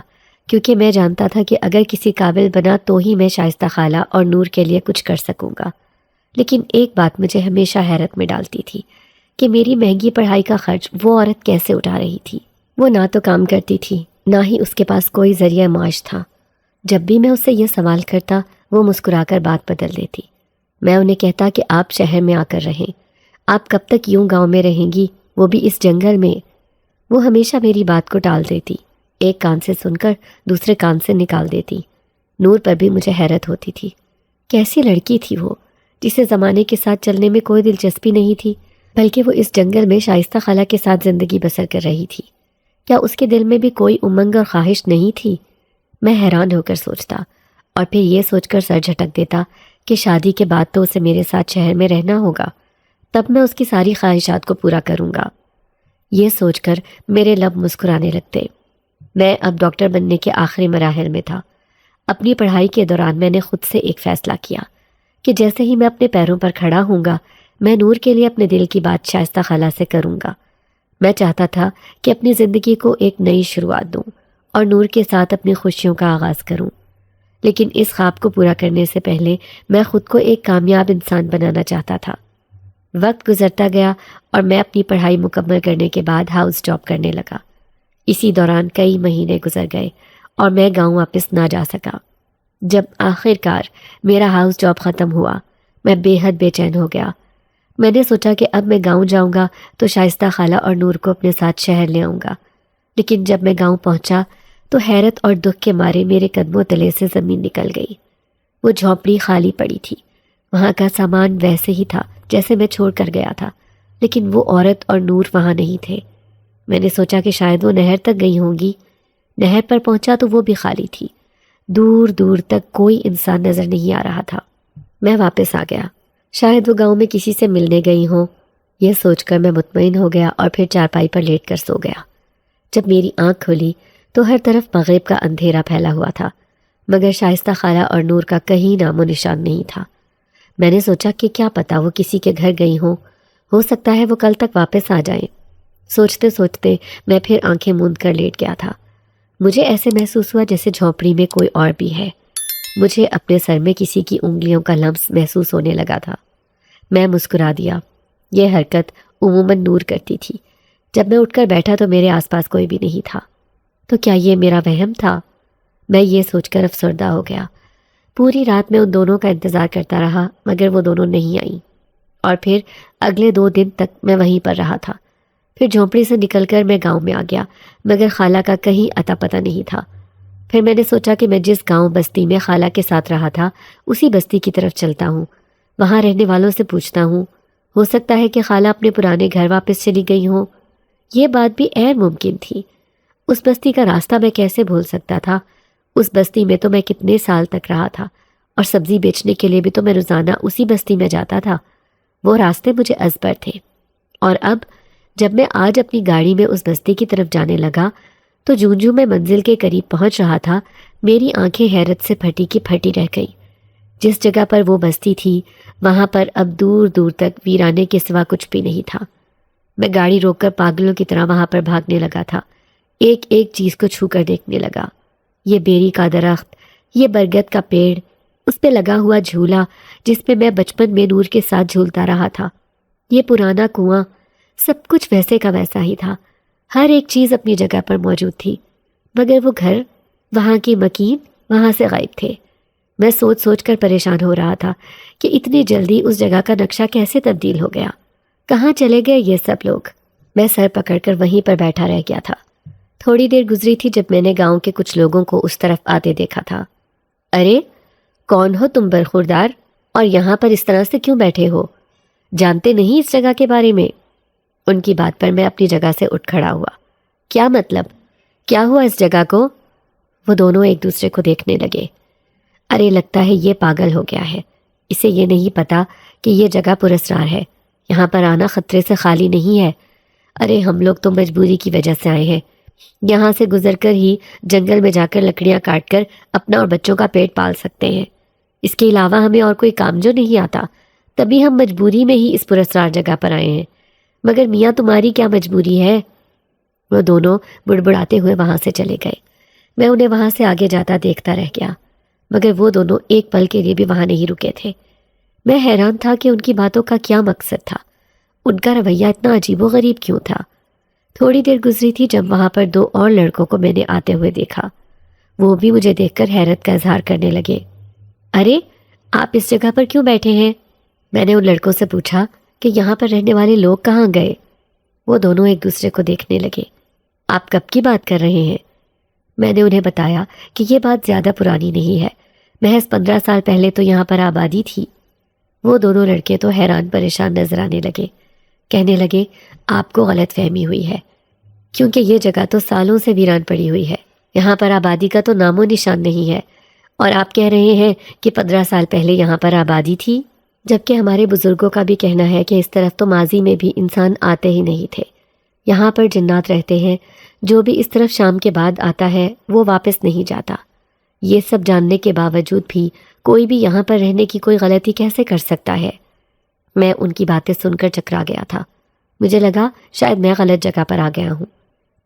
کیونکہ میں جانتا تھا کہ اگر کسی قابل بنا تو ہی میں شائستہ خالہ اور نور کے لیے کچھ کر سکوں گا۔ لیکن ایک بات مجھے ہمیشہ حیرت میں ڈالتی تھی کہ میری مہنگی پڑھائی کا خرچ وہ عورت کیسے اٹھا رہی تھی۔ وہ نہ تو کام کرتی تھی، نہ ہی اس کے پاس کوئی ذریعہ معاش تھا۔ جب بھی میں اس سے یہ سوال کرتا، وہ مسکرا کر بات بدل دیتی۔ میں انہیں کہتا کہ آپ شہر میں آ کر رہیں، آپ کب تک یوں گاؤں میں رہیں گی، وہ بھی اس جنگل میں؟ وہ ہمیشہ میری بات کو ٹال دیتی، ایک کان سے سن کر دوسرے کان سے نکال دیتی۔ نور پر بھی مجھے حیرت ہوتی تھی، کیسی لڑکی تھی وہ، جسے زمانے کے ساتھ چلنے میں کوئی دلچسپی نہیں تھی، بلکہ وہ اس جنگل میں شائستہ خالہ کے ساتھ زندگی بسر کر رہی تھی۔ کیا اس کے دل میں بھی کوئی امنگ اور خواہش نہیں تھی؟ میں حیران ہو کر سوچتا اور پھر یہ سوچ کر سر جھٹک دیتا کہ شادی کے بعد تو اسے میرے ساتھ شہر میں رہنا ہوگا، تب میں اس کی ساری خواہشات کو پورا کروں گا۔ یہ سوچ کر میرے لب مسکرانے لگتے۔ میں اب ڈاکٹر بننے کے آخری مراحل میں تھا۔ اپنی پڑھائی کے دوران میں نے خود سے ایک فیصلہ کیا کہ جیسے ہی میں اپنے پیروں پر کھڑا ہوں گا، میں نور کے لیے اپنے دل کی بات شائستہ خالہ سے کروں گا۔ میں چاہتا تھا کہ اپنی زندگی کو ایک نئی شروعات دوں اور نور کے ساتھ اپنی خوشیوں کا آغاز کروں، لیکن اس خواب کو پورا کرنے سے پہلے میں خود کو ایک کامیاب انسان بنانا چاہتا تھا۔ وقت گزرتا گیا اور میں اپنی پڑھائی مکمل کرنے کے بعد ہاؤس جاب کرنے لگا۔ اسی دوران کئی مہینے گزر گئے اور میں گاؤں واپس نہ جا سکا۔ جب آخر کار میرا ہاؤس جاب ختم ہوا، میں بے حد بے چین ہو گیا۔ میں نے سوچا کہ اب میں گاؤں جاؤں گا تو شائستہ خالہ اور نور کو اپنے ساتھ شہر لے آؤں گا، لیکن جب میں گاؤں پہنچا تو حیرت اور دکھ کے مارے میرے قدموں تلے سے زمین نکل گئی۔ وہ جھونپڑی خالی پڑی تھی، وہاں کا سامان ویسے ہی تھا جیسے میں چھوڑ کر گیا تھا، لیکن وہ عورت اور نور وہاں نہیں تھے۔ میں نے سوچا کہ شاید وہ نہر تک گئی ہوں گی۔ نہر پر پہنچا تو وہ بھی خالی تھی، دور دور تک کوئی انسان نظر نہیں آ رہا تھا۔ میں واپس آ گیا، شاید وہ گاؤں میں کسی سے ملنے گئی ہوں، یہ سوچ کر میں مطمئن ہو گیا اور پھر چارپائی پر لیٹ کر سو گیا۔ جب میری آنکھ کھلی تو ہر طرف مغرب کا اندھیرا پھیلا ہوا تھا، مگر شائستہ خالہ اور نور کا کہیں نام و نشان نہیں تھا۔ میں نے سوچا کہ کیا پتہ وہ کسی کے گھر گئی ہوں، ہو سکتا ہے وہ کل تک واپس آ جائیں۔ سوچتے سوچتے میں پھر آنکھیں موند کر لیٹ گیا تھا۔ مجھے ایسے محسوس ہوا جیسے جھونپڑی میں کوئی اور بھی ہے۔ مجھے اپنے سر میں کسی کی انگلیوں کا لمس محسوس ہونے لگا تھا۔ میں مسکرا دیا۔ یہ حرکت عموماً نور کرتی تھی۔ جب میں اٹھ کر بیٹھا تو میرے آس پاس کوئی بھی نہیں تھا۔ تو کیا یہ میرا وہم تھا؟ میں یہ سوچ کر افسردہ ہو گیا۔ پوری رات میں ان دونوں کا انتظار کرتا رہا، مگر وہ دونوں نہیں آئیں، اور پھر اگلے 2 دن تک میں وہیں پر رہا تھا۔ پھر جھونپڑی سے نکل کر میں گاؤں میں آ گیا، مگر خالہ کا کہیں اتا پتہ نہیں تھا۔ پھر میں نے سوچا کہ میں جس گاؤں بستی میں خالہ کے ساتھ رہا تھا اسی بستی کی طرف چلتا ہوں، وہاں رہنے والوں سے پوچھتا ہوں، ہو سکتا ہے کہ خالہ اپنے پرانے گھر واپس چلی گئی ہوں۔ یہ بات بھی غیر ممکن تھی۔ اس بستی کا راستہ میں کیسے بھول سکتا تھا؟ اس بستی میں تو میں کتنے سال تک رہا تھا، اور سبزی بیچنے کے لیے بھی تو میں روزانہ اسی بستی میں جاتا تھا۔ وہ راستے مجھے ازبر تھے، اور اب جب میں آج اپنی گاڑی میں اس بستی کی طرف جانے لگا تو جوں میں منزل کے قریب پہنچ رہا تھا، میری آنکھیں حیرت سے پھٹی کی پھٹی رہ گئی۔ جس جگہ پر وہ بستی تھی وہاں پر اب دور دور تک ویرانے کے سوا کچھ بھی نہیں تھا۔ میں گاڑی روک کر پاگلوں کی طرح وہاں پر بھاگنے لگا تھا، ایک ایک چیز کو چھو کر دیکھنے لگا۔ یہ بیری کا درخت، یہ برگد کا پیڑ، اس پہ لگا ہوا جھولا جس پہ میں بچپن میں نور کے ساتھ جھولتا رہا تھا، یہ پرانا کنواں، سب کچھ ویسے کا ویسا ہی تھا۔ ہر ایک چیز اپنی جگہ پر موجود تھی، مگر وہ گھر، وہاں کی مکین وہاں سے غائب تھے۔ میں سوچ سوچ کر پریشان ہو رہا تھا کہ اتنی جلدی اس جگہ کا نقشہ کیسے تبدیل ہو گیا، کہاں چلے گئے یہ سب لوگ؟ میں سر پکڑ کر وہیں پر بیٹھا رہ گیا تھا۔ تھوڑی دیر گزری تھی جب میں نے گاؤں کے کچھ لوگوں کو اس طرف آتے دیکھا تھا۔ ارے کون ہو تم برخوردار، اور یہاں پر اس طرح سے کیوں بیٹھے ہو؟ جانتے نہیں اس جگہ کے بارے میں؟ ان کی بات پر میں اپنی جگہ سے اٹھ کھڑا ہوا۔ کیا مطلب؟ کیا ہوا اس جگہ کو؟ وہ دونوں ایک دوسرے کو دیکھنے لگے۔ ارے لگتا ہے یہ پاگل ہو گیا ہے، اسے یہ نہیں پتا کہ یہ جگہ پراسرار ہے، یہاں پر آنا خطرے سے خالی نہیں ہے۔ ارے ہم لوگ تو مجبوری کی وجہ سے آئے ہیں، یہاں سے گزر کر ہی جنگل میں جا کر لکڑیاں کاٹ کر اپنا اور بچوں کا پیٹ پال سکتے ہیں، اس کے علاوہ ہمیں اور کوئی کام جو نہیں آتا، تبھی ہم مجبوری میں ہی اس پراسرار جگہ پر آئے ہیں۔ مگر میاں تمہاری کیا مجبوری ہے؟ وہ دونوں بڑبڑاتے ہوئے وہاں سے چلے گئے۔ میں انہیں وہاں سے آگے جاتا دیکھتا رہ گیا، مگر وہ دونوں ایک پل کے لیے بھی وہاں نہیں رکے تھے۔ میں حیران تھا کہ ان کی باتوں کا کیا مقصد تھا، ان کا رویہ اتنا عجیب و غریب کیوں تھا۔ تھوڑی دیر گزری تھی جب وہاں پر 2 اور لڑکوں کو میں نے آتے ہوئے دیکھا، وہ بھی مجھے دیکھ کر حیرت کا اظہار کرنے لگے۔ ارے آپ اس جگہ پر کیوں بیٹھے ہیں؟ میں نے ان لڑکوں سے پوچھا کہ یہاں پر رہنے والے لوگ کہاں گئے؟ وہ دونوں ایک دوسرے کو دیکھنے لگے۔ آپ کب کی بات کر رہے ہیں؟ میں نے انہیں بتایا کہ یہ بات زیادہ پرانی نہیں ہے، محض 15 سال پہلے تو یہاں پر آبادی تھی۔ وہ دونوں لڑکے تو حیران پریشان نظر آنے لگے، کہنے لگے آپ کو غلط فہمی ہوئی ہے، کیونکہ یہ جگہ تو سالوں سے ویران پڑی ہوئی ہے، یہاں پر آبادی کا تو نام و نشان نہیں ہے، اور آپ کہہ رہے ہیں کہ 15 سال پہلے یہاں پر آبادی تھی، جبکہ ہمارے بزرگوں کا بھی کہنا ہے کہ اس طرف تو ماضی میں بھی انسان آتے ہی نہیں تھے، یہاں پر جنات رہتے ہیں، جو بھی اس طرف شام کے بعد آتا ہے وہ واپس نہیں جاتا۔ یہ سب جاننے کے باوجود بھی کوئی بھی یہاں پر رہنے کی کوئی غلطی کیسے کر سکتا ہے؟ میں ان کی باتیں سن کر چکرا گیا تھا، مجھے لگا شاید میں غلط جگہ پر آ گیا ہوں۔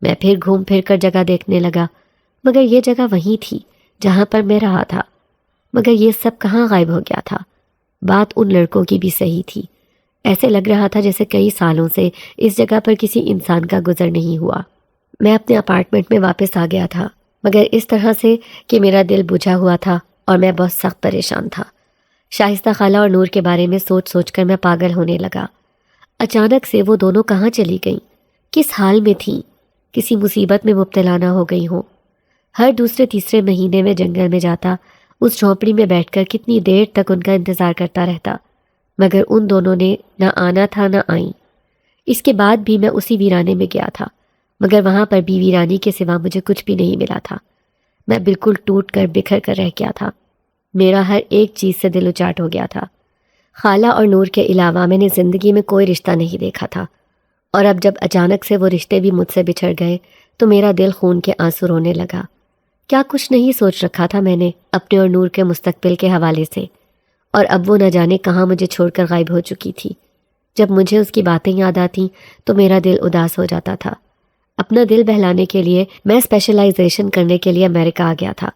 میں پھر گھوم پھر کر جگہ دیکھنے لگا، مگر یہ جگہ وہی تھی جہاں پر میں رہا تھا۔ مگر یہ سب کہاں غائب ہو گیا تھا؟ بات ان لڑکوں کی بھی صحیح تھی۔ ایسے لگ رہا تھا جیسے کئی سالوں سے اس جگہ پر کسی انسان کا گزر نہیں ہوا۔ میں اپنے اپارٹمنٹ میں واپس آ گیا تھا، مگر اس طرح سے کہ میرا دل بجھا ہوا تھا اور میں بہت سخت پریشان تھا۔ شائستہ خالہ اور نور کے بارے میں سوچ سوچ کر میں پاگل ہونے لگا۔ اچانک سے وہ دونوں کہاں چلی گئیں؟ کس حال میں تھیں؟ کسی مصیبت میں مبتلا نہ ہو گئی ہوں۔ ہر دوسرے تیسرے مہینے میں جنگل میں جاتا، اس جھونپڑی میں بیٹھ کر کتنی دیر تک ان کا انتظار کرتا رہتا، مگر ان دونوں نے نہ آنا تھا نہ آئیں۔ اس کے بعد بھی میں اسی ویرانے میں گیا تھا، مگر وہاں پر بھی ویرانی کے سوا مجھے کچھ بھی نہیں ملا تھا۔ میں بالکل ٹوٹ کر بکھر کر رہ گیا تھا۔ میرا ہر ایک چیز سے دل اچاٹ ہو گیا تھا۔ خالہ اور نور کے علاوہ میں نے زندگی میں کوئی رشتہ نہیں دیکھا تھا، اور اب جب اچانک سے وہ رشتے بھی مجھ سے بچھڑ گئے تو میرا دل خون کے آنسو رونے لگا۔ کیا کچھ نہیں سوچ رکھا تھا میں نے اپنے اور نور کے مستقبل کے حوالے سے، اور اب وہ نہ جانے کہاں مجھے چھوڑ کر غائب ہو چکی تھی۔ جب مجھے اس کی باتیں یاد آتیں تو میرا دل اداس ہو جاتا تھا۔ اپنا دل بہلانے کے لیے میں اسپیشلائزیشن کرنے کے لیے امریکہ آ گیا تھا۔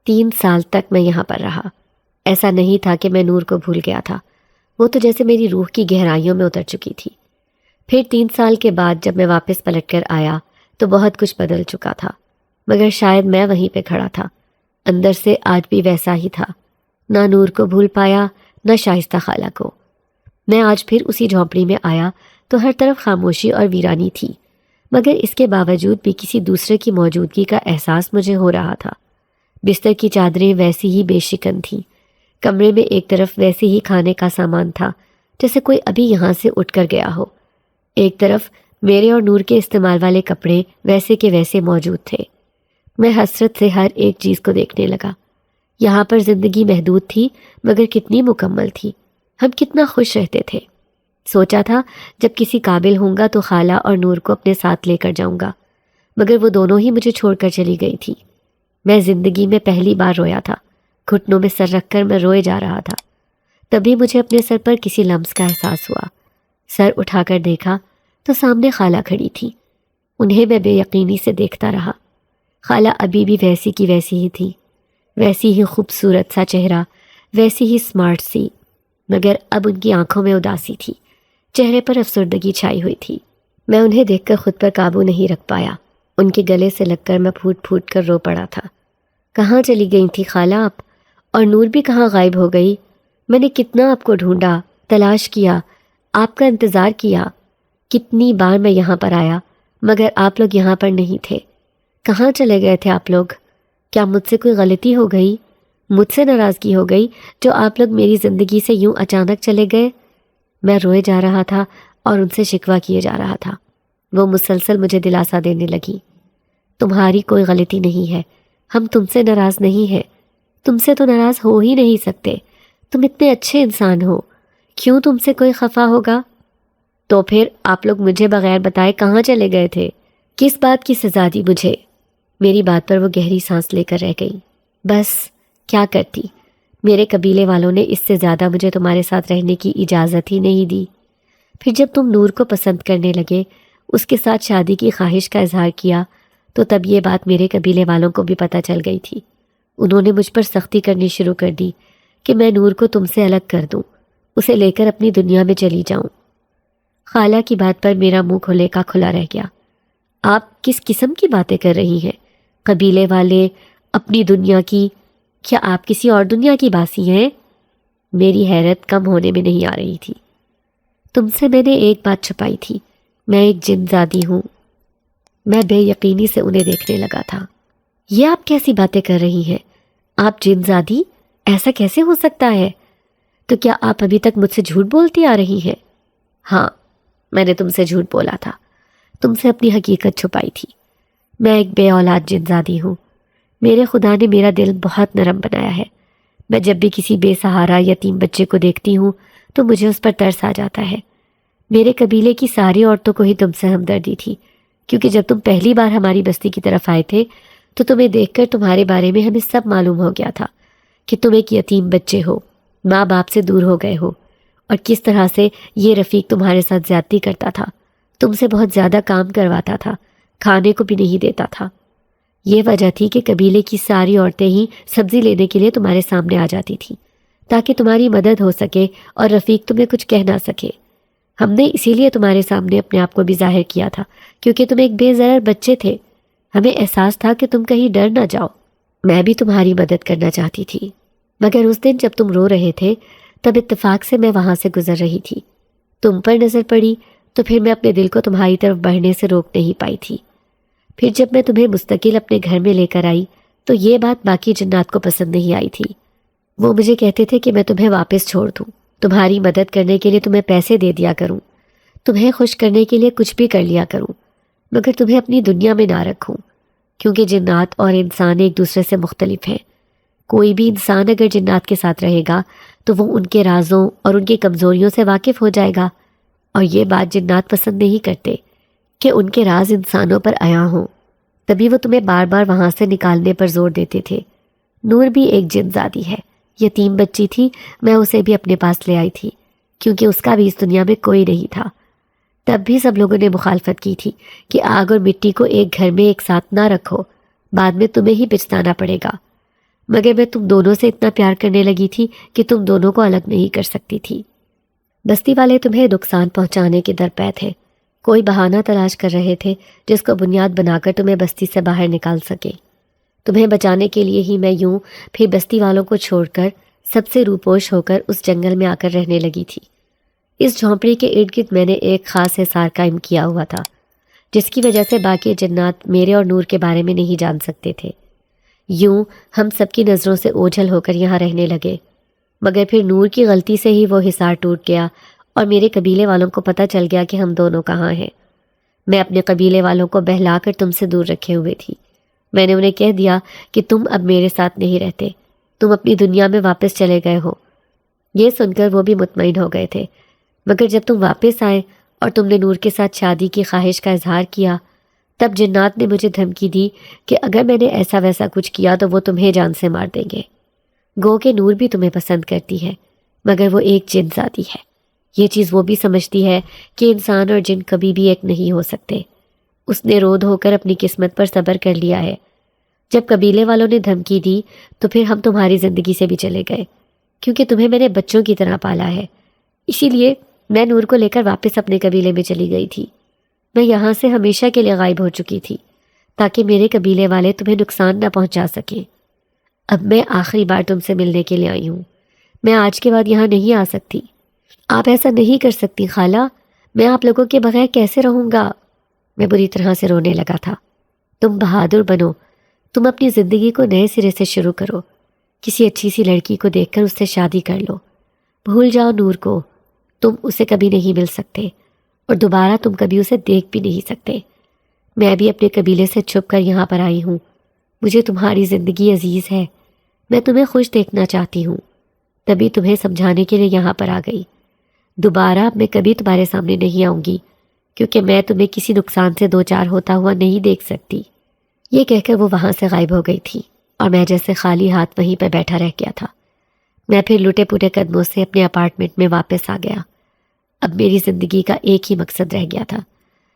3 سال تک میں یہاں پر رہا۔ ایسا نہیں تھا کہ میں نور کو بھول گیا تھا، وہ تو جیسے میری روح کی گہرائیوں میں اتر چکی تھی۔ پھر 3 سال کے بعد جب میں واپس پلٹ کر آیا تو بہت کچھ بدل چکا تھا، مگر شاید میں وہیں پہ کھڑا تھا، اندر سے آج بھی ویسا ہی تھا۔ نہ نور کو بھول پایا، نہ شائستہ خالہ کو۔ میں آج پھر اسی جھونپڑی میں آیا تو ہر طرف خاموشی اور ویرانی تھی، مگر اس کے باوجود بھی کسی دوسرے کی موجودگی کا احساس مجھے ہو رہا تھا۔ بستر کی چادریں ویسی ہی بے شکن تھیں، کمرے میں ایک طرف ویسے ہی کھانے کا سامان تھا جیسے کوئی ابھی یہاں سے اٹھ کر گیا ہو، ایک طرف میرے اور نور کے استعمال والے کپڑے ویسے کے ویسے موجود تھے۔ میں حسرت سے ہر ایک چیز کو دیکھنے لگا۔ یہاں پر زندگی محدود تھی مگر کتنی مکمل تھی، ہم کتنا خوش رہتے تھے۔ سوچا تھا جب کسی قابل ہوں گا تو خالہ اور نور کو اپنے ساتھ لے کر جاؤں گا، مگر وہ دونوں ہی مجھے چھوڑ کر چلی گئی تھی۔ میں زندگی میں پہلی بار رویا تھا، گھٹنوں میں سر رکھ کر میں روئے جا رہا تھا۔ تبھی مجھے اپنے سر پر کسی لمس کا احساس ہوا۔ سر اٹھا کر دیکھا تو سامنے خالہ کھڑی تھی۔ انہیں میں بے یقینی سے دیکھتا رہا۔ خالہ ابھی بھی ویسی کی ویسی ہی تھی، ویسی ہی خوبصورت سا چہرہ، ویسی ہی اسمارٹ سی، مگر اب ان کی آنکھوں میں اداسی تھی، چہرے پر افسردگی چھائی ہوئی تھی۔ میں انہیں دیکھ کر خود پر قابو نہیں رکھ پایا، ان کے گلے سے لگ کر میں پھوٹ پھوٹ کر رو پڑا تھا۔ کہاں چلی گئی تھی خالہ آپ؟ اور نور بھی کہاں غائب ہو گئی؟ میں نے کتنا آپ کو ڈھونڈا، تلاش کیا، آپ کا انتظار کیا۔ کتنی بار میں یہاں پر آیا مگر آپ لوگ یہاں پر نہیں تھے۔ کہاں چلے گئے تھے آپ لوگ؟ کیا مجھ سے کوئی غلطی ہو گئی؟ مجھ سے ناراضگی ہو گئی جو آپ لوگ میری زندگی سے یوں اچانک چلے گئے؟ میں روئے جا رہا تھا اور ان سے شکوہ کیے جا رہا تھا۔ وہ مسلسل مجھے دلاسا دینے لگی۔ تمہاری کوئی غلطی نہیں ہے، ہم تم سے ناراض نہیں ہیں، تم سے تو ناراض ہو ہی نہیں سکتے، تم اتنے اچھے انسان ہو، کیوں تم سے کوئی خفا ہوگا؟ تو پھر آپ لوگ مجھے بغیر بتائے کہاں چلے گئے تھے؟ کس بات کی سزا دی مجھے؟ میری بات پر وہ گہری سانس لے کر رہ گئی۔ بس کیا کرتی، میرے قبیلے والوں نے اس سے زیادہ مجھے تمہارے ساتھ رہنے کی اجازت ہی نہیں دی۔ پھر جب تم نور کو پسند کرنے لگے، اس کے ساتھ شادی کی خواہش کا اظہار کیا، تو تب یہ بات میرے قبیلے والوں کو بھی پتہ چل گئی تھی۔ انہوں نے مجھ پر سختی کرنی شروع کر دی کہ میں نور کو تم سے الگ کر دوں، اسے لے کر اپنی دنیا میں چلی جاؤں۔ خالہ کی بات پر میرا منہ کھلے کا کھلا رہ گیا۔ آپ کس قسم کی باتیں کر رہی ہیں؟ قبیلے والے، اپنی دنیا کی، کیا آپ کسی اور دنیا کی باسی ہیں؟ میری حیرت کم ہونے میں نہیں آ رہی تھی۔ تم سے میں نے ایک بات چھپائی تھی، میں ایک جن زادی ہوں۔ میں بے یقینی سے انہیں دیکھنے لگا تھا۔ یہ آپ کیسی باتیں کر رہی ہیں؟ آپ جن زادی؟ ایسا کیسے ہو سکتا ہے؟ تو کیا آپ ابھی تک مجھ سے جھوٹ بولتی آ رہی ہیں؟ ہاں، میں نے تم سے جھوٹ بولا تھا، تم سے اپنی حقیقت چھپائی تھی۔ میں ایک بے اولاد جن زادی ہوں۔ میرے خدا نے میرا دل بہت نرم بنایا ہے۔ میں جب بھی کسی بے سہارا یتیم بچے کو دیکھتی ہوں تو مجھے اس پر ترس آ جاتا ہے۔ میرے قبیلے کی ساری عورتوں کو ہی تم سے ہمدردی تھی، کیونکہ جب تم پہلی بار ہماری بستی کی طرف آئے تھے تو تمہیں دیکھ کر تمہارے بارے میں ہمیں سب معلوم ہو گیا تھا کہ تم ایک یتیم بچے ہو، ماں باپ سے دور ہو گئے ہو، اور کس طرح سے یہ رفیق تمہارے ساتھ زیادتی کرتا تھا۔ تم سے بہت زیادہ کام کرواتا تھا، کھانے کو بھی نہیں دیتا تھا۔ یہ وجہ تھی کہ قبیلے کی ساری عورتیں ہی سبزی لینے کے لیے تمہارے سامنے آ جاتی تھیں تاکہ تمہاری مدد ہو سکے اور رفیق تمہیں کچھ کہہ نہ سکے۔ ہم نے اسی لیے تمہارے سامنے اپنے آپ کو بھی ظاہر کیا تھا کیونکہ تم ایک بے ضرر بچے تھے۔ ہمیں احساس تھا کہ تم کہیں ڈر نہ جاؤ۔ میں بھی تمہاری مدد کرنا چاہتی تھی، مگر اس دن جب تم رو رہے تھے تب اتفاق سے میں وہاں سے گزر رہی تھی، تم پر نظر پڑی تو پھر میں اپنے دل کو تمہاری طرف بڑھنے سے روک نہیں پائی تھی۔ پھر جب میں تمہیں مستقل اپنے گھر میں لے کر آئی تو یہ بات باقی جنات کو پسند نہیں آئی تھی۔ وہ مجھے کہتے تھے کہ میں تمہیں واپس چھوڑ دوں، تمہاری مدد کرنے کے لیے تمہیں پیسے دے دیا کروں، تمہیں خوش کرنے کے لیے کچھ بھی کر لیا کروں، مگر تمہیں اپنی دنیا میں نہ رکھوں، کیونکہ جنات اور انسان ایک دوسرے سے مختلف ہیں۔ کوئی بھی انسان اگر جنات کے ساتھ رہے گا تو وہ ان کے رازوں اور ان کی کمزوریوں سے واقف ہو جائے گا، اور یہ بات جنات پسند نہیں کرتے کہ ان کے راز انسانوں پر عیاں ہوں۔ تبھی وہ تمہیں بار بار وہاں سے نکالنے پر زور دیتے تھے۔ نور بھی ایک جن زادی ہے، یتیم بچی تھی، میں اسے بھی اپنے پاس لے آئی تھی کیونکہ اس کا بھی اس دنیا میں کوئی نہیں تھا۔ تب بھی سب لوگوں نے مخالفت کی تھی کہ آگ اور مٹی کو ایک گھر میں ایک ساتھ نہ رکھو، بعد میں تمہیں ہی پچھتانا پڑے گا، مگر میں تم دونوں سے اتنا پیار کرنے لگی تھی کہ تم دونوں کو الگ نہیں کر سکتی تھی۔ بستی والے تمہیں نقصان پہنچانے کے درپے تھے، کوئی بہانہ تلاش کر رہے تھے جس کو بنیاد بنا کر تمہیں بستی سے باہر نکال سکے۔ تمہیں بچانے کے لیے ہی میں یوں پھر بستی والوں کو چھوڑ کر سب سے روپوش ہو کر اس جنگل میں آ کر رہنے لگی تھی۔ اس جھونپڑی کے ارد گرد میں نے ایک خاص حصار قائم کیا ہوا تھا جس کی وجہ سے باقی جنات میرے اور نور کے بارے میں نہیں جان سکتے تھے۔ یوں ہم سب کی نظروں سے اوجھل ہو کر یہاں رہنے لگے، مگر پھر نور کی غلطی سے ہی وہ حصار ٹوٹ گیا اور میرے قبیلے والوں کو پتہ چل گیا کہ ہم دونوں کہاں ہیں۔ میں اپنے قبیلے والوں کو بہلا کر تم سے دور رکھے ہوئے تھی۔ میں نے انہیں کہہ دیا کہ تم اب میرے ساتھ نہیں رہتے، تم اپنی دنیا میں واپس چلے گئے ہو۔ یہ سن کر وہ بھی مطمئن ہو گئے تھے، مگر جب تم واپس آئے اور تم نے نور کے ساتھ شادی کی خواہش کا اظہار کیا تب جنات نے مجھے دھمکی دی کہ اگر میں نے ایسا ویسا کچھ کیا تو وہ تمہیں جان سے مار دیں گے۔ گو کہ نور بھی تمہیں پسند کرتی ہے، مگر وہ ایک جن ذاتی ہے۔ یہ چیز وہ بھی سمجھتی ہے کہ انسان اور جن کبھی بھی ایک نہیں ہو سکتے۔ اس نے رود ہو کر اپنی قسمت پر صبر کر لیا ہے۔ جب قبیلے والوں نے دھمکی دی تو پھر ہم تمہاری زندگی سے بھی چلے گئے، کیونکہ تمہیں میں نے بچوں کی طرح پالا ہے۔ اسی لیے میں نور کو لے کر واپس اپنے قبیلے میں چلی گئی تھی۔ میں یہاں سے ہمیشہ کے لیے غائب ہو چکی تھی تاکہ میرے قبیلے والے تمہیں نقصان نہ پہنچا سکیں۔ اب میں آخری بار تم سے ملنے کے لیے آئی ہوں، میں آج کے بعد یہاں نہیں آ سکتی۔ آپ ایسا نہیں کر سکتی خالہ، میں آپ لوگوں کے بغیر کیسے رہوں گا؟ میں بری طرح سے رونے لگا تھا۔ تم بہادر بنو، تم اپنی زندگی کو نئے سرے سے شروع کرو، کسی اچھی سی لڑکی کو دیکھ کر اس سے شادی کر لو، بھول جاؤ نور کو، تم اسے کبھی نہیں مل سکتے اور دوبارہ تم کبھی اسے دیکھ بھی نہیں سکتے۔ میں بھی اپنے قبیلے سے چھپ کر یہاں پر آئی ہوں، مجھے تمہاری زندگی عزیز ہے، میں تمہیں خوش دیکھنا چاہتی ہوں، تبھی تمہیں سمجھانے کے لیے یہاں پر آ گئی۔ دوبارہ میں کبھی تمہارے سامنے نہیں آؤں گی کیونکہ میں تمہیں کسی نقصان سے دو چار ہوتا ہوا نہیں دیکھ سکتی۔ یہ کہہ کر وہ وہاں سے غائب ہو گئی تھی اور میں جیسے خالی ہاتھ وہیں پہ بیٹھا رہ گیا تھا۔ میں پھر لٹے پوٹے قدموں سے اپنے اپارٹمنٹ میں واپس آ گیا۔ اب میری زندگی کا ایک ہی مقصد رہ گیا تھا،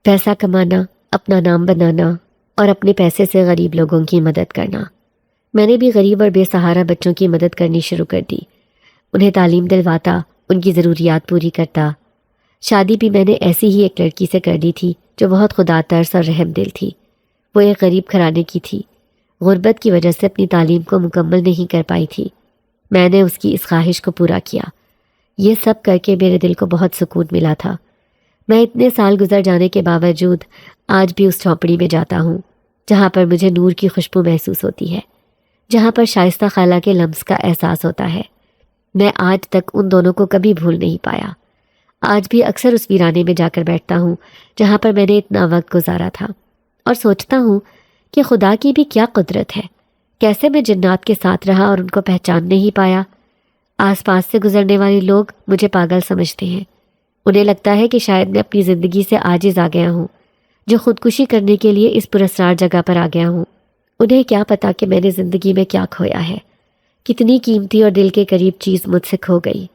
پیسہ کمانا، اپنا نام بنانا اور اپنے پیسے سے غریب لوگوں کی مدد کرنا۔ میں نے بھی غریب اور بے سہارا بچوں کی مدد کرنی شروع کر دی، انہیں تعلیم دلواتا، ان کی ضروریات پوری کرتا۔ شادی بھی میں نے ایسی ہی ایک لڑکی سے کر دی تھی جو بہت خدا ترس اور رحم دل تھی۔ وہ ایک غریب گھرانے کی تھی، غربت کی وجہ سے اپنی تعلیم کو مکمل نہیں کر پائی تھی۔ میں نے اس کی اس خواہش کو پورا کیا۔ یہ سب کر کے میرے دل کو بہت سکون ملا تھا۔ میں اتنے سال گزر جانے کے باوجود آج بھی اس جھونپڑی میں جاتا ہوں جہاں پر مجھے نور کی خوشبو محسوس ہوتی ہے، جہاں پر شائستہ خالہ کے لمس کا احساس ہوتا ہے۔ میں آج تک ان دونوں کو کبھی بھول نہیں پایا۔ آج بھی اکثر اس ویرانے میں جا کر بیٹھتا ہوں جہاں پر میں نے اتنا وقت گزارا تھا اور سوچتا ہوں کہ خدا کی بھی کیا قدرت ہے، کیسے میں جنات کے ساتھ رہا اور ان کو پہچان نہیں پایا۔ آس پاس سے گزرنے والے لوگ مجھے پاگل سمجھتے ہیں، انہیں لگتا ہے کہ شاید میں اپنی زندگی سے عاجز آ گیا ہوں، جو خودکشی کرنے کے لیے اس پراسرار جگہ پر آ گیا ہوں۔ انہیں کیا پتا کہ میں نے زندگی میں کیا کھویا ہے، کتنی قیمتی اور دل کے قریب چیز مجھ سے کھو گئی۔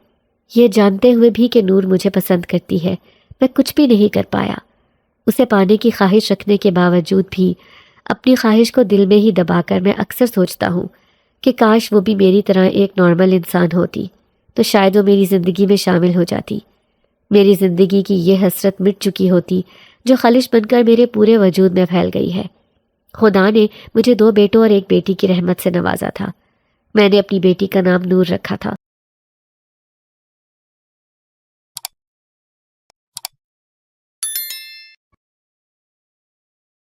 یہ جانتے ہوئے بھی کہ نور مجھے پسند کرتی ہے، میں کچھ بھی نہیں کر پایا۔ اسے پانے کی خواہش رکھنے کے باوجود بھی اپنی خواہش کو دل میں ہی دبا کر میں اکثر سوچتا ہوں کہ کاش وہ بھی میری طرح ایک نارمل انسان ہوتی تو شاید وہ میری زندگی میں شامل ہو جاتی، میری زندگی کی یہ حسرت مٹ چکی ہوتی جو خلش بن کر میرے پورے وجود میں پھیل گئی ہے۔ خدا نے مجھے 2 بیٹوں اور 1 بیٹی کی رحمت سے نوازا تھا۔ میں نے اپنی بیٹی کا نام نور رکھا تھا۔